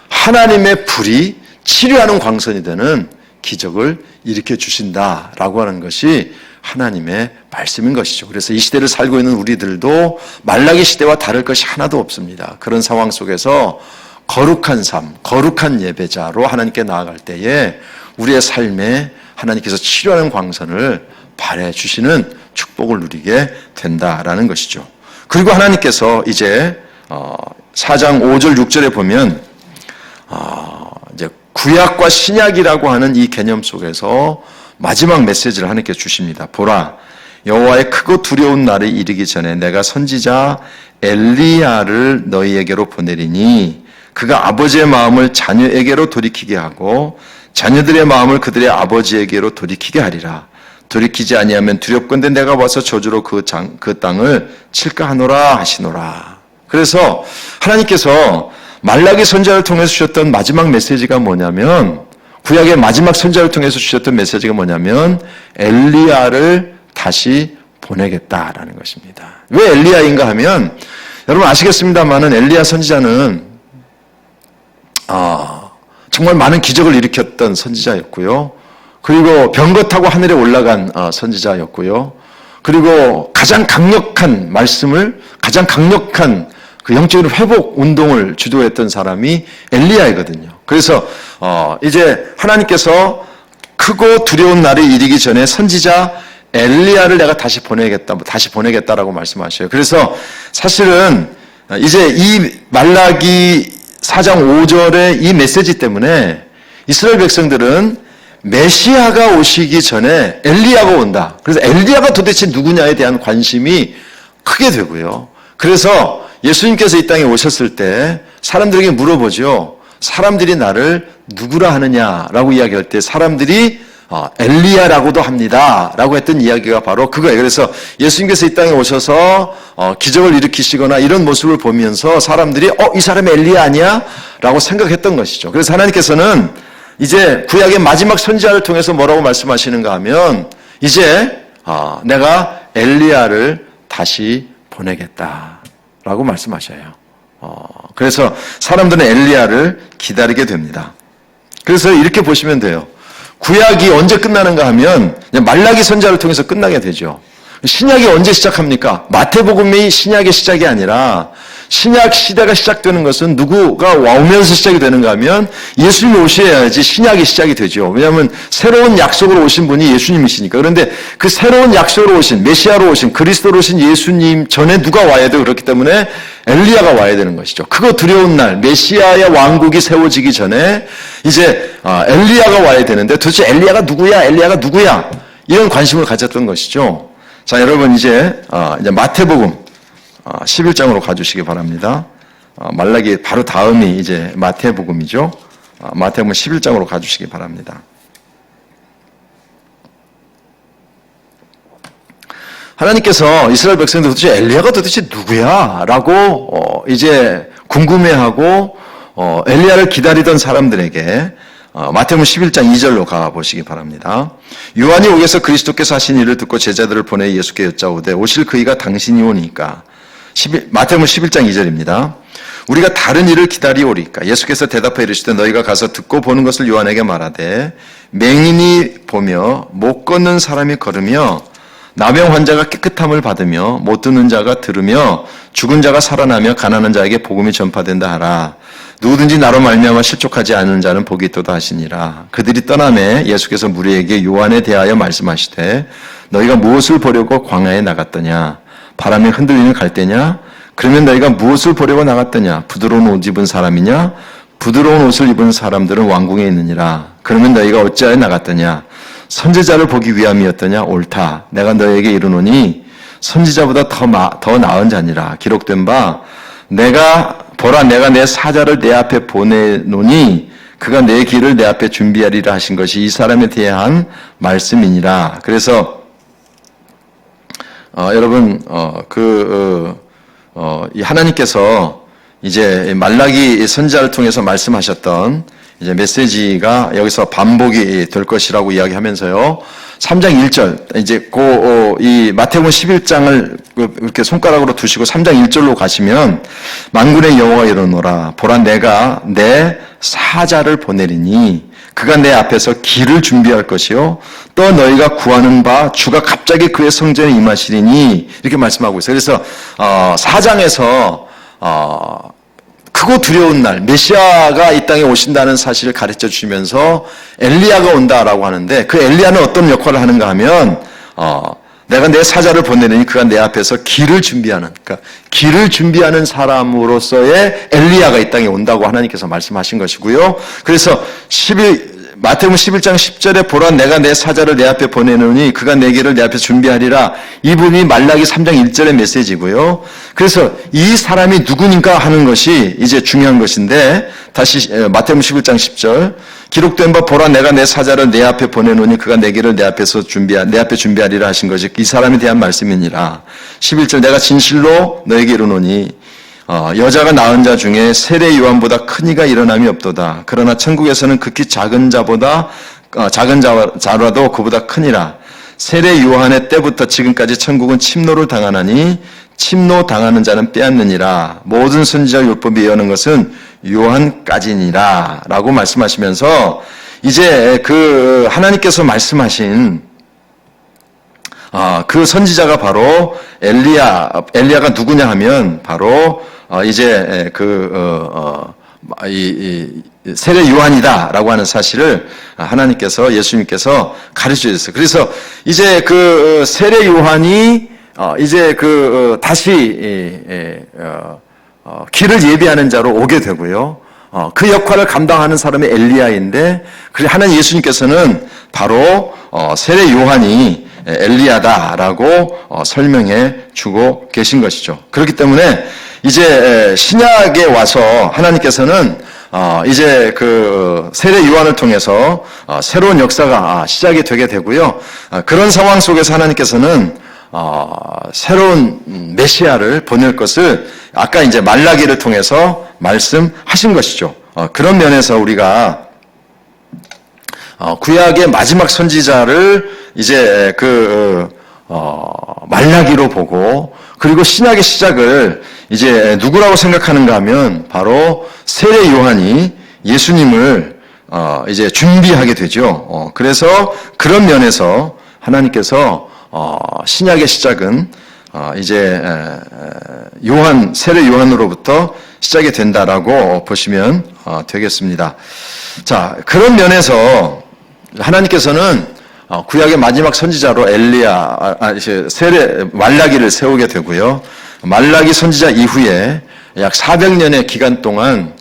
Speaker 1: 하나님의 불이 치료하는 광선이 되는 기적을 일으켜 주신다라고 하는 것이 하나님의 말씀인 것이죠. 그래서 이 시대를 살고 있는 우리들도 말라기 시대와 다를 것이 하나도 없습니다. 그런 상황 속에서 거룩한 삶, 거룩한 예배자로 하나님께 나아갈 때에 우리의 삶에 하나님께서 치료하는 광선을 발해 주시는 축복을 누리게 된다라는 것이죠. 그리고 하나님께서 이제 4장 5절 6절에 보면 이제 구약과 신약이라고 하는 이 개념 속에서 마지막 메시지를 하나님께 주십니다. 보라, 여호와의 크고 두려운 날이 이르기 전에 내가 선지자 엘리야를 너희에게로 보내리니 그가 아버지의 마음을 자녀에게로 돌이키게 하고 자녀들의 마음을 그들의 아버지에게로 돌이키게 하리라. 돌이키지 아니하면 두렵건대 내가 와서 저주로 그 땅을 칠까 하노라 하시노라. 그래서 하나님께서 말라기 선지자를 통해서 주셨던 마지막 메시지가 뭐냐면, 구약의 마지막 선지자를 통해서 주셨던 메시지가 뭐냐면 엘리야를 다시 보내겠다라는 것입니다. 왜 엘리야인가 하면 여러분 아시겠습니다만은 엘리야 선지자는 정말 많은 기적을 일으켰던 선지자였고요. 그리고 병거 타고 하늘에 올라간 선지자였고요. 그리고 가장 강력한 말씀을, 가장 강력한 그 영적인 회복 운동을 주도했던 사람이 엘리야이거든요. 그래서 이제 하나님께서 크고 두려운 날이 이르기 전에 선지자 엘리야를 내가 다시 보내겠다라고 말씀하셔요. 그래서 사실은 이제 이 말라기 4장 5절의 이 메시지 때문에 이스라엘 백성들은 메시아가 오시기 전에 엘리야가 온다. 그래서 엘리야가 도대체 누구냐에 대한 관심이 크게 되고요. 그래서 예수님께서 이 땅에 오셨을 때 사람들에게 물어보죠. 사람들이 나를 누구라 하느냐라고 이야기할 때 사람들이 엘리야라고도 합니다 라고 했던 이야기가 바로 그거예요. 그래서 예수님께서 이 땅에 오셔서 기적을 일으키시거나 이런 모습을 보면서 사람들이 이 사람이 엘리야 아니야? 라고 생각했던 것이죠. 그래서 하나님께서는 이제 구약의 마지막 선지자를 통해서 뭐라고 말씀하시는가 하면 이제 내가 엘리야를 다시 보내겠다라고 말씀하셔요. 그래서 사람들은 엘리야를 기다리게 됩니다. 그래서 이렇게 보시면 돼요. 구약이 언제 끝나는가 하면 말라기 선지자를 통해서 끝나게 되죠. 신약이 언제 시작합니까? 마태복음이 신약의 시작이 아니라 신약 시대가 시작되는 것은 누구가 오면서 시작이 되는가 하면 예수님이 오셔야지 신약이 시작이 되죠. 왜냐하면 새로운 약속으로 오신 분이 예수님이시니까. 그런데 그 새로운 약속으로 오신, 메시아로 오신, 그리스도로 오신 예수님 전에 누가 와야 되고 그렇기 때문에 엘리야가 와야 되는 것이죠. 크고 두려운 날, 메시아의 왕국이 세워지기 전에 이제 엘리야가 와야 되는데 도대체 엘리야가 누구야? 엘리야가 누구야? 이런 관심을 가졌던 것이죠. 자, 여러분 이제 마태복음 11장으로 가주시기 바랍니다. 말라기 바로 다음이 이제 마태복음이죠. 마태복음 11장으로 가주시기 바랍니다. 하나님께서 이스라엘 백성들 도대체 엘리야가 도대체 누구야? 라고 이제 궁금해하고 엘리야를 기다리던 사람들에게 마태복음 11장 2절로 가보시기 바랍니다. 요한이 옥에서 그리스도께서 하신 일을 듣고 제자들을 보내 예수께 여짜오되 오실 그이가 당신이 오니까. 마태복음 11장 2절입니다. 우리가 다른 일을 기다리오리까. 예수께서 대답하여 이르시되 너희가 가서 듣고 보는 것을 요한에게 말하되 맹인이 보며 못 걷는 사람이 걸으며 나병 환자가 깨끗함을 받으며 못 듣는 자가 들으며 죽은 자가 살아나며 가난한 자에게 복음이 전파된다 하라. 누구든지 나로 말미암아 실족하지 않는 자는 복이 있도다 하시니라. 그들이 떠나매 예수께서 무리에게 요한에 대하여 말씀하시되 너희가 무엇을 보려고 광야에 나갔더냐? 바람이 흔들리는 갈대냐? 그러면 너희가 무엇을 보려고 나갔더냐? 부드러운 옷 입은 사람이냐? 부드러운 옷을 입은 사람들은 왕궁에 있느니라. 그러면 너희가 어찌하여 나갔더냐? 선지자를 보기 위함이었더냐? 옳다. 내가 너희에게 이르노니 선지자보다 더 나은 자니라. 기록된 바 내가 내 사자를 내 앞에 보내노니 그가 내 길을 내 앞에 준비하리라 하신 것이 이 사람에 대한 말씀이니라. 그래서 여러분 이 하나님께서 이제 말라기 선지자를 통해서 말씀하셨던 이제 메시지가 여기서 반복이 될 것이라고 이야기하면서요. 3장 1절, 이제 이 마태복음 11장을 이렇게 손가락으로 두시고 3장 1절로 가시면 만군의 여호와가 이르노라. 보라 내가 내 사자를 보내리니 그가 내 앞에서 길을 준비할 것이요. 또 너희가 구하는 바 주가 갑자기 그의 성전에 임하시리니 이렇게 말씀하고 있어요. 그래서 4장에서 크고 두려운 날 메시아가 이 땅에 오신다는 사실을 가르쳐 주시면서 엘리야가 온다라고 하는데 그 엘리야는 어떤 역할을 하는가 하면 내가 내 사자를 보내니 그가 내 앞에서 길을 준비하는, 그러니까 길을 준비하는 사람으로서의 엘리야가 이 땅에 온다고 하나님께서 말씀하신 것이고요. 그래서 마태복음 11장 10절에 보라 내가 내 사자를 내 앞에 보내노니 그가 내 길을 내 앞에 준비하리라. 이 부분이 말라기 3장 1절의 메시지고요. 그래서 이 사람이 누구인가 하는 것이 이제 중요한 것인데 다시 마태복음 11장 10절 기록된 바 보라 내가 내 사자를 내 앞에 보내노니 그가 내 길을 내 앞에 준비하리라 하신 것이 이 사람에 대한 말씀이니라. 11절 내가 진실로 너에게 이르노니 여자가 낳은 자 중에 세례 요한보다 큰 이가 일어남이 없도다. 그러나 천국에서는 극히 작은 자라도 그보다 크니라. 세례 요한의 때부터 지금까지 천국은 침노를 당하나니 침노 당하는 자는 빼앗느니라. 모든 선지자 율법이 예언한 것은 요한까지니라. 라고 말씀하시면서 이제 그 하나님께서 말씀하신 그 선지자가 바로 엘리야가 누구냐 하면 바로 이제 세례 요한이다라고 하는 사실을 하나님께서 예수님께서 가르쳐 주셨어요. 그래서 이제 그 세례 요한이 이제 다시 길을 예비하는 자로 오게 되고요. 그 역할을 감당하는 사람이 엘리야인데 하나님 예수님께서는 바로 세례 요한이 엘리야다라고 설명해 주고 계신 것이죠. 그렇기 때문에 이제 신약에 와서 하나님께서는 이제 그 세례 요한을 통해서 새로운 역사가 시작이 되게 되고요. 그런 상황 속에서 하나님께서는 새로운 메시아를 보낼 것을 아까 이제 말라기를 통해서 말씀하신 것이죠. 그런 면에서 우리가 구약의 마지막 선지자를 이제 말라기로 보고 그리고 신약의 시작을 이제 누구라고 생각하는가 하면 바로 세례 요한이 예수님을 이제 준비하게 되죠. 그래서 그런 면에서 하나님께서 신약의 시작은 이제 세례 요한으로부터 시작이 된다라고 보시면 되겠습니다. 자, 그런 면에서 하나님께서는 구약의 마지막 선지자로 말라기를 세우게 되고요. 말라기 선지자 이후에 약 400년의 기간 동안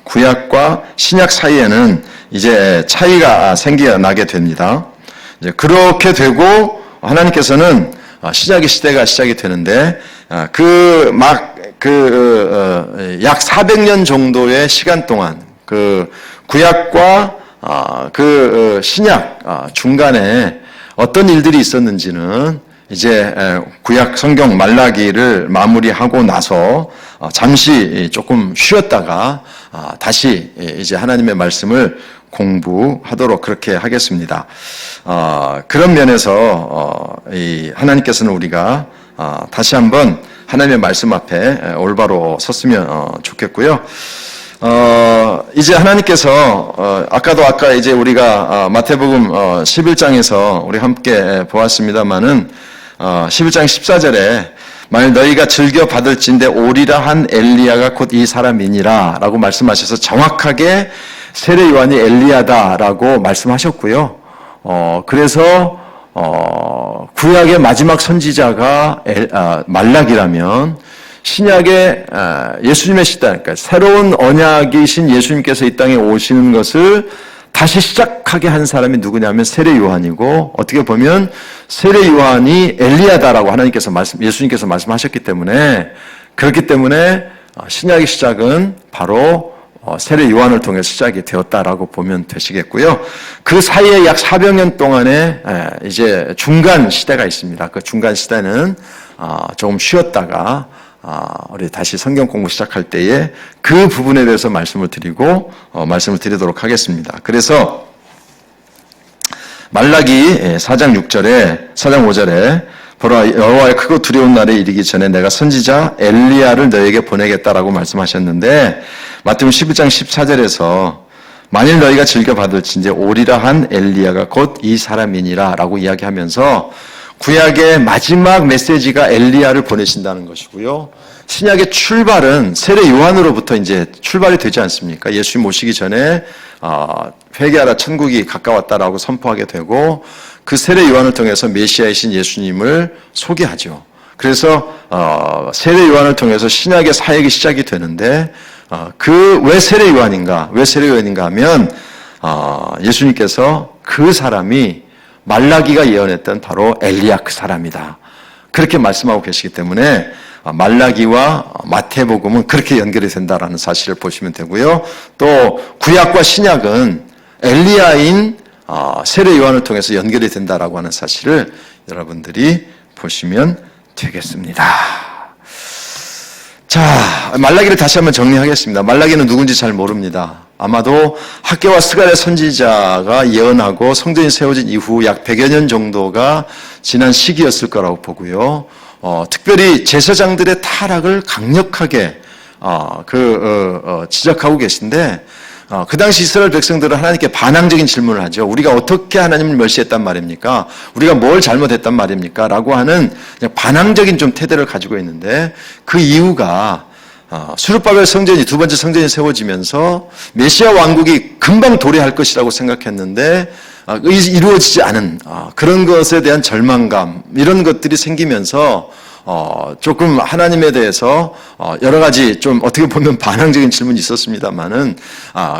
Speaker 1: 구약과 신약 사이에는 이제 차이가 생겨나게 됩니다. 이제 그렇게 되고 하나님께서는 신약의 시대가 시작이 되는데 약 400년 정도의 시간 동안 구약과 그 신약 중간에 어떤 일들이 있었는지는 이제 구약 성경 말라기를 마무리하고 나서 잠시 조금 쉬었다가 다시 이제 하나님의 말씀을 공부하도록 그렇게 하겠습니다. 그런 면에서 하나님께서는 우리가 다시 한번 하나님의 말씀 앞에 올바로 섰으면 좋겠고요. 이제 하나님께서 아까 이제 우리가 마태복음 11장에서 우리 함께 보았습니다마는 11장 14절에 만일 너희가 즐겨 받을진대 오리라 한 엘리야가 곧 이 사람이니라 라고 말씀하셔서 정확하게 세례 요한이 엘리야다라고 말씀하셨고요. 그래서 구약의 마지막 선지자가 말라기라면 신약의 예수님의 시대, 그러니까 새로운 언약이신 예수님께서 이 땅에 오시는 것을 다시 시작하게 한 사람이 누구냐면 세례 요한이고, 어떻게 보면 세례 요한이 엘리야다라고 예수님께서 말씀하셨기 때문에, 그렇기 때문에 신약의 시작은 바로 세례 요한을 통해 시작이 되었다라고 보면 되시겠고요. 그 사이에 약 400년 동안의 이제 중간 시대가 있습니다. 그 중간 시대는 조금 쉬었다가 우리 다시 성경 공부 시작할 때에 그 부분에 대해서 말씀을 드리도록 하겠습니다. 그래서 말라기 4장 5절에 보라 여호와의 크고 두려운 날에 이르기 전에 내가 선지자 엘리야를 너에게 보내겠다라고 말씀하셨는데, 마태복음 11장 14절에서 만일 너희가 즐겨 받을진대 오리라 한 엘리야가 곧 이 사람이니라 라고 이야기하면서 구약의 마지막 메시지가 엘리야를 보내신다는 것이고요. 신약의 출발은 세례 요한으로부터 이제 출발이 되지 않습니까? 예수님 오시기 전에 회개하라 천국이 가까웠다라고 선포하게 되고, 그 세례 요한을 통해서 메시아이신 예수님을 소개하죠. 그래서 세례 요한을 통해서 신약의 사역이 시작이 되는데, 왜 세례 요한인가 하면 예수님께서 그 사람이 말라기가 예언했던 바로 엘리야 그 사람이다, 그렇게 말씀하고 계시기 때문에 말라기와 마태복음은 그렇게 연결이 된다라는 사실을 보시면 되고요. 또 구약과 신약은 엘리야인 세례 요한을 통해서 연결이 된다라고 하는 사실을 여러분들이 보시면 되겠습니다. 자, 말라기를 다시 한번 정리하겠습니다. 말라기는 누군지 잘 모릅니다. 아마도 학개와 스가랴 선지자가 예언하고 성전이 세워진 이후 약 100여 년 정도가 지난 시기였을 거라고 보고요. 특별히 제사장들의 타락을 강력하게 지적하고 계신데, 그 당시 이스라엘 백성들은 하나님께 반항적인 질문을 하죠. 우리가 어떻게 하나님을 멸시했단 말입니까? 우리가 뭘 잘못했단 말입니까? 라고 하는 그냥 반항적인 좀 태도를 가지고 있는데, 그 이유가 수르바벨 성전이, 두 번째 성전이 세워지면서 메시아 왕국이 금방 도래할 것이라고 생각했는데 이루어지지 않은 그런 것에 대한 절망감, 이런 것들이 생기면서 조금 하나님에 대해서 여러 가지 좀 어떻게 보면 반항적인 질문이 있었습니다만은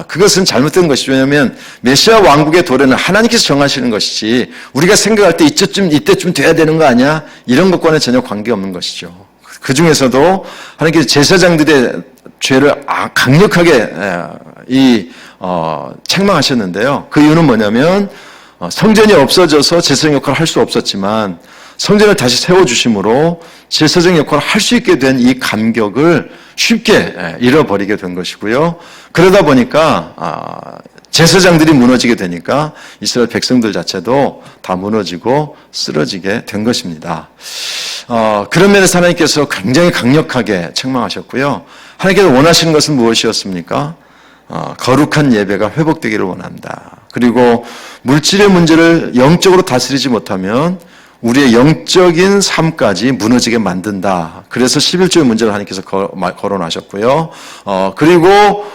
Speaker 1: 그것은 잘못된 것이죠. 왜냐하면 메시아 왕국의 도래는 하나님께서 정하시는 것이지 우리가 생각할 때 이때쯤 돼야 되는 거 아니야? 이런 것과는 전혀 관계없는 것이죠. 그 중에서도 하나님께서 제사장들의 죄를 강력하게 책망하셨는데요. 그 이유는 뭐냐면 성전이 없어져서 제사장 역할을 할 수 없었지만 성전을 다시 세워주심으로 제사장 역할을 할 수 있게 된 이 감격을 쉽게 잃어버리게 된 것이고요. 그러다 보니까 제사장들이 무너지게 되니까 이스라엘 백성들 자체도 다 무너지고 쓰러지게 된 것입니다. 그런 면에서 하나님께서 굉장히 강력하게 책망하셨고요. 하나님께서 원하시는 것은 무엇이었습니까? 거룩한 예배가 회복되기를 원한다. 그리고 물질의 문제를 영적으로 다스리지 못하면 우리의 영적인 삶까지 무너지게 만든다. 그래서 11조의 문제를 하나님께서 거론하셨고요. 그리고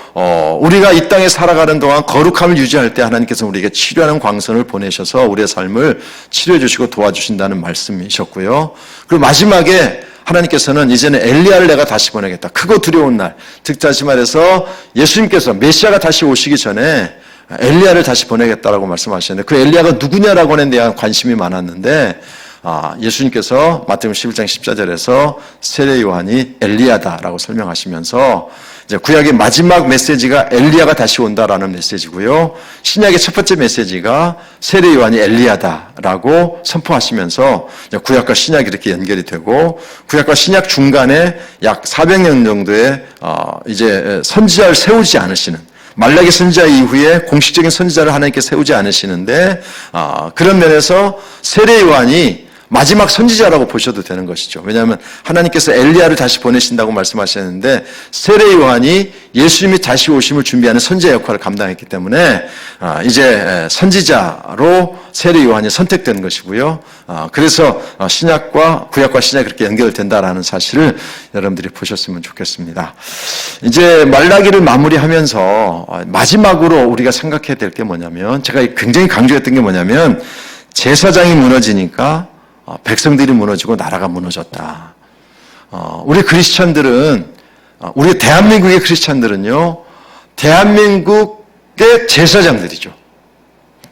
Speaker 1: 우리가 이 땅에 살아가는 동안 거룩함을 유지할 때 하나님께서 우리에게 치료하는 광선을 보내셔서 우리의 삶을 치료해 주시고 도와주신다는 말씀이셨고요. 그리고 마지막에 하나님께서는 이제는 엘리야를 내가 다시 보내겠다. 크고 두려운 날. 즉 다시 말해서 예수님께서 메시아가 다시 오시기 전에 엘리야를 다시 보내겠다라고 말씀하셨는데, 그 엘리야가 누구냐라고 하는 데 대한 관심이 많았는데 예수님께서 마태복음 11장 14절에서 세례 요한이 엘리야다라고 설명하시면서 이제 구약의 마지막 메시지가 엘리야가 다시 온다라는 메시지고요. 신약의 첫 번째 메시지가 세례 요한이 엘리야다라고 선포하시면서 구약과 신약이 이렇게 연결이 되고, 구약과 신약 중간에 약 400년 정도의 이제 선지자를 세우지 않으시는, 말라기 선지자 이후에 공식적인 선지자를 하나님께 세우지 않으시는데, 그런 면에서 세례 요한이 마지막 선지자라고 보셔도 되는 것이죠. 왜냐하면 하나님께서 엘리야를 다시 보내신다고 말씀하셨는데, 세례 요한이 예수님이 다시 오심을 준비하는 선지자 역할을 감당했기 때문에 이제 선지자로 세례 요한이 선택된 것이고요. 그래서 신약과 구약과 신약이 그렇게 연결된다라는 사실을 여러분들이 보셨으면 좋겠습니다. 이제 말라기를 마무리하면서 마지막으로 우리가 생각해야 될 게 뭐냐면, 제가 굉장히 강조했던 게 뭐냐면, 제사장이 무너지니까 백성들이 무너지고 나라가 무너졌다. 우리 크리스찬들은, 우리 대한민국의 크리스찬들은요, 대한민국의 제사장들이죠.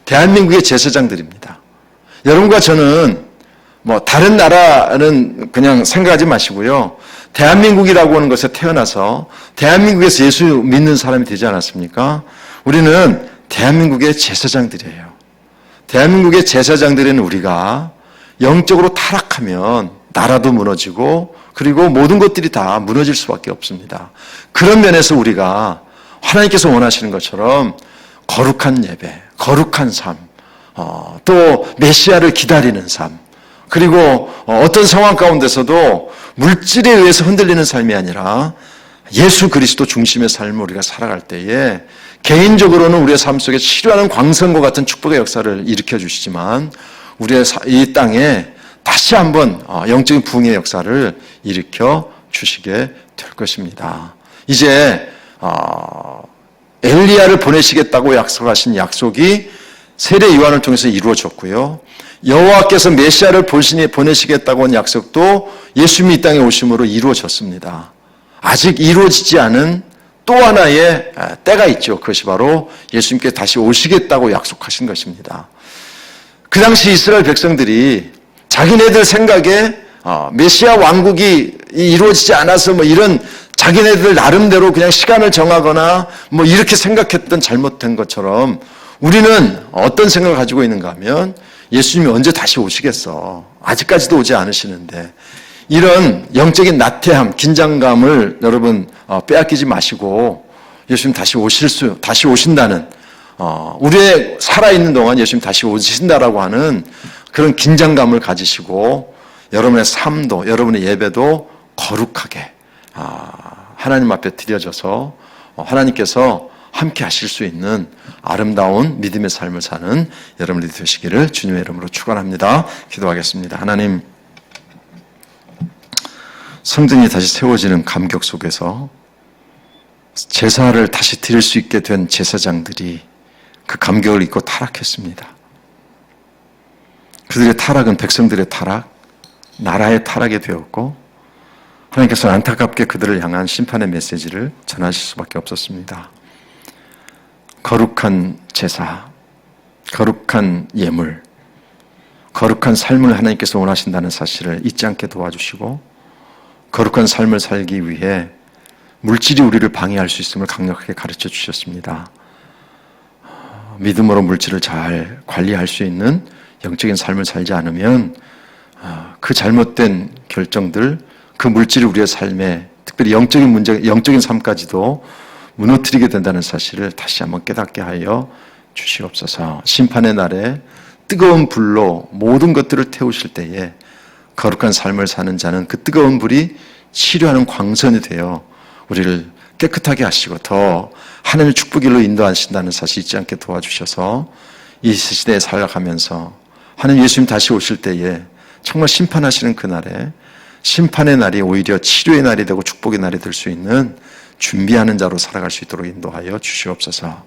Speaker 1: 대한민국의 제사장들입니다. 여러분과 저는 뭐 다른 나라는 그냥 생각하지 마시고요. 대한민국이라고 하는 것에 태어나서 대한민국에서 예수 믿는 사람이 되지 않았습니까? 우리는 대한민국의 제사장들이에요. 대한민국의 제사장들인 우리가 영적으로 타락하면 나라도 무너지고, 그리고 모든 것들이 다 무너질 수밖에 없습니다. 그런 면에서 우리가 하나님께서 원하시는 것처럼 거룩한 예배, 거룩한 삶, 또 메시아를 기다리는 삶, 그리고 어떤 상황 가운데서도 물질에 의해서 흔들리는 삶이 아니라 예수 그리스도 중심의 삶을 우리가 살아갈 때에, 개인적으로는 우리의 삶 속에 치료하는 광선과 같은 축복의 역사를 일으켜 주시지만, 우리의 이 땅에 다시 한번 영적인 부흥의 역사를 일으켜 주시게 될 것입니다. 이제 엘리야를 보내시겠다고 약속하신 약속이 세례 요한을 통해서 이루어졌고요. 여호와께서 메시아를 보내시겠다고 한 약속도 예수님이 이 땅에 오심으로 이루어졌습니다. 아직 이루어지지 않은 또 하나의 때가 있죠. 그것이 바로 예수님께 다시 오시겠다고 약속하신 것입니다. 그 당시 이스라엘 백성들이 자기네들 생각에 메시아 왕국이 이루어지지 않아서 뭐 이런 자기네들 나름대로 그냥 시간을 정하거나 뭐 이렇게 생각했던 잘못된 것처럼, 우리는 어떤 생각을 가지고 있는가 하면, 예수님이 언제 다시 오시겠어? 아직까지도 오지 않으시는데. 이런 영적인 나태함, 긴장감을 여러분 빼앗기지 마시고, 예수님 다시 오신다는, 우리의 살아있는 동안 예수님 다시 오신다라고 하는 그런 긴장감을 가지시고, 여러분의 삶도, 여러분의 예배도 거룩하게 하나님 앞에 드려져서 하나님께서 함께 하실 수 있는 아름다운 믿음의 삶을 사는 여러분들이 되시기를 주님의 이름으로 축원합니다. 기도하겠습니다. 하나님, 성전이 다시 세워지는 감격 속에서 제사를 다시 드릴 수 있게 된 제사장들이 그 감격을 잊고 타락했습니다. 그들의 타락은 백성들의 타락, 나라의 타락이 되었고, 하나님께서는 안타깝게 그들을 향한 심판의 메시지를 전하실 수밖에 없었습니다. 거룩한 제사, 거룩한 예물, 거룩한 삶을 하나님께서 원하신다는 사실을 잊지 않게 도와주시고, 거룩한 삶을 살기 위해 물질이 우리를 방해할 수 있음을 강력하게 가르쳐 주셨습니다. 믿음으로 물질을 잘 관리할 수 있는 영적인 삶을 살지 않으면 그 잘못된 결정들, 그 물질이 우리의 삶에, 특별히 영적인 문제, 영적인 삶까지도 무너뜨리게 된다는 사실을 다시 한번 깨닫게 하여 주시옵소서. 심판의 날에 뜨거운 불로 모든 것들을 태우실 때에 거룩한 삶을 사는 자는 그 뜨거운 불이 치료하는 광선이 되어 우리를 깨끗하게 하시고 더 하나님의 축복일로 인도하신다는 사실 잊지 않게 도와주셔서 이 시대에 살아가면서 하나님 예수님 다시 오실 때에 정말 심판하시는 그날에 심판의 날이 오히려 치료의 날이 되고 축복의 날이 될 수 있는 준비하는 자로 살아갈 수 있도록 인도하여 주시옵소서.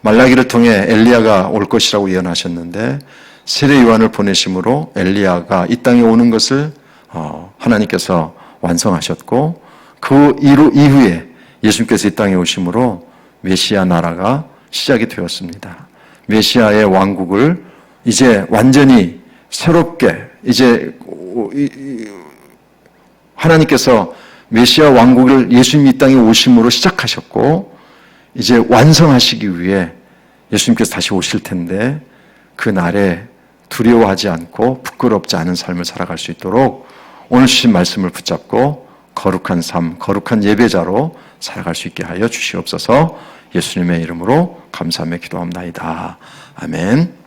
Speaker 1: 말라기를 통해 엘리야가 올 것이라고 예언하셨는데 세례 요한을 보내심으로 엘리야가 이 땅에 오는 것을 하나님께서 완성하셨고, 그 이후에 예수님께서 이 땅에 오심으로 메시아 나라가 시작이 되었습니다. 메시아의 왕국을 이제 완전히 새롭게 이제 하나님께서 메시아 왕국을 예수님이 이 땅에 오심으로 시작하셨고 이제 완성하시기 위해 예수님께서 다시 오실 텐데 그 날에 두려워하지 않고 부끄럽지 않은 삶을 살아갈 수 있도록 오늘 주신 말씀을 붙잡고 거룩한 삶, 거룩한 예배자로 살아갈 수 있게 하여 주시옵소서. 예수님의 이름으로 감사하며 기도합나이다. 아멘.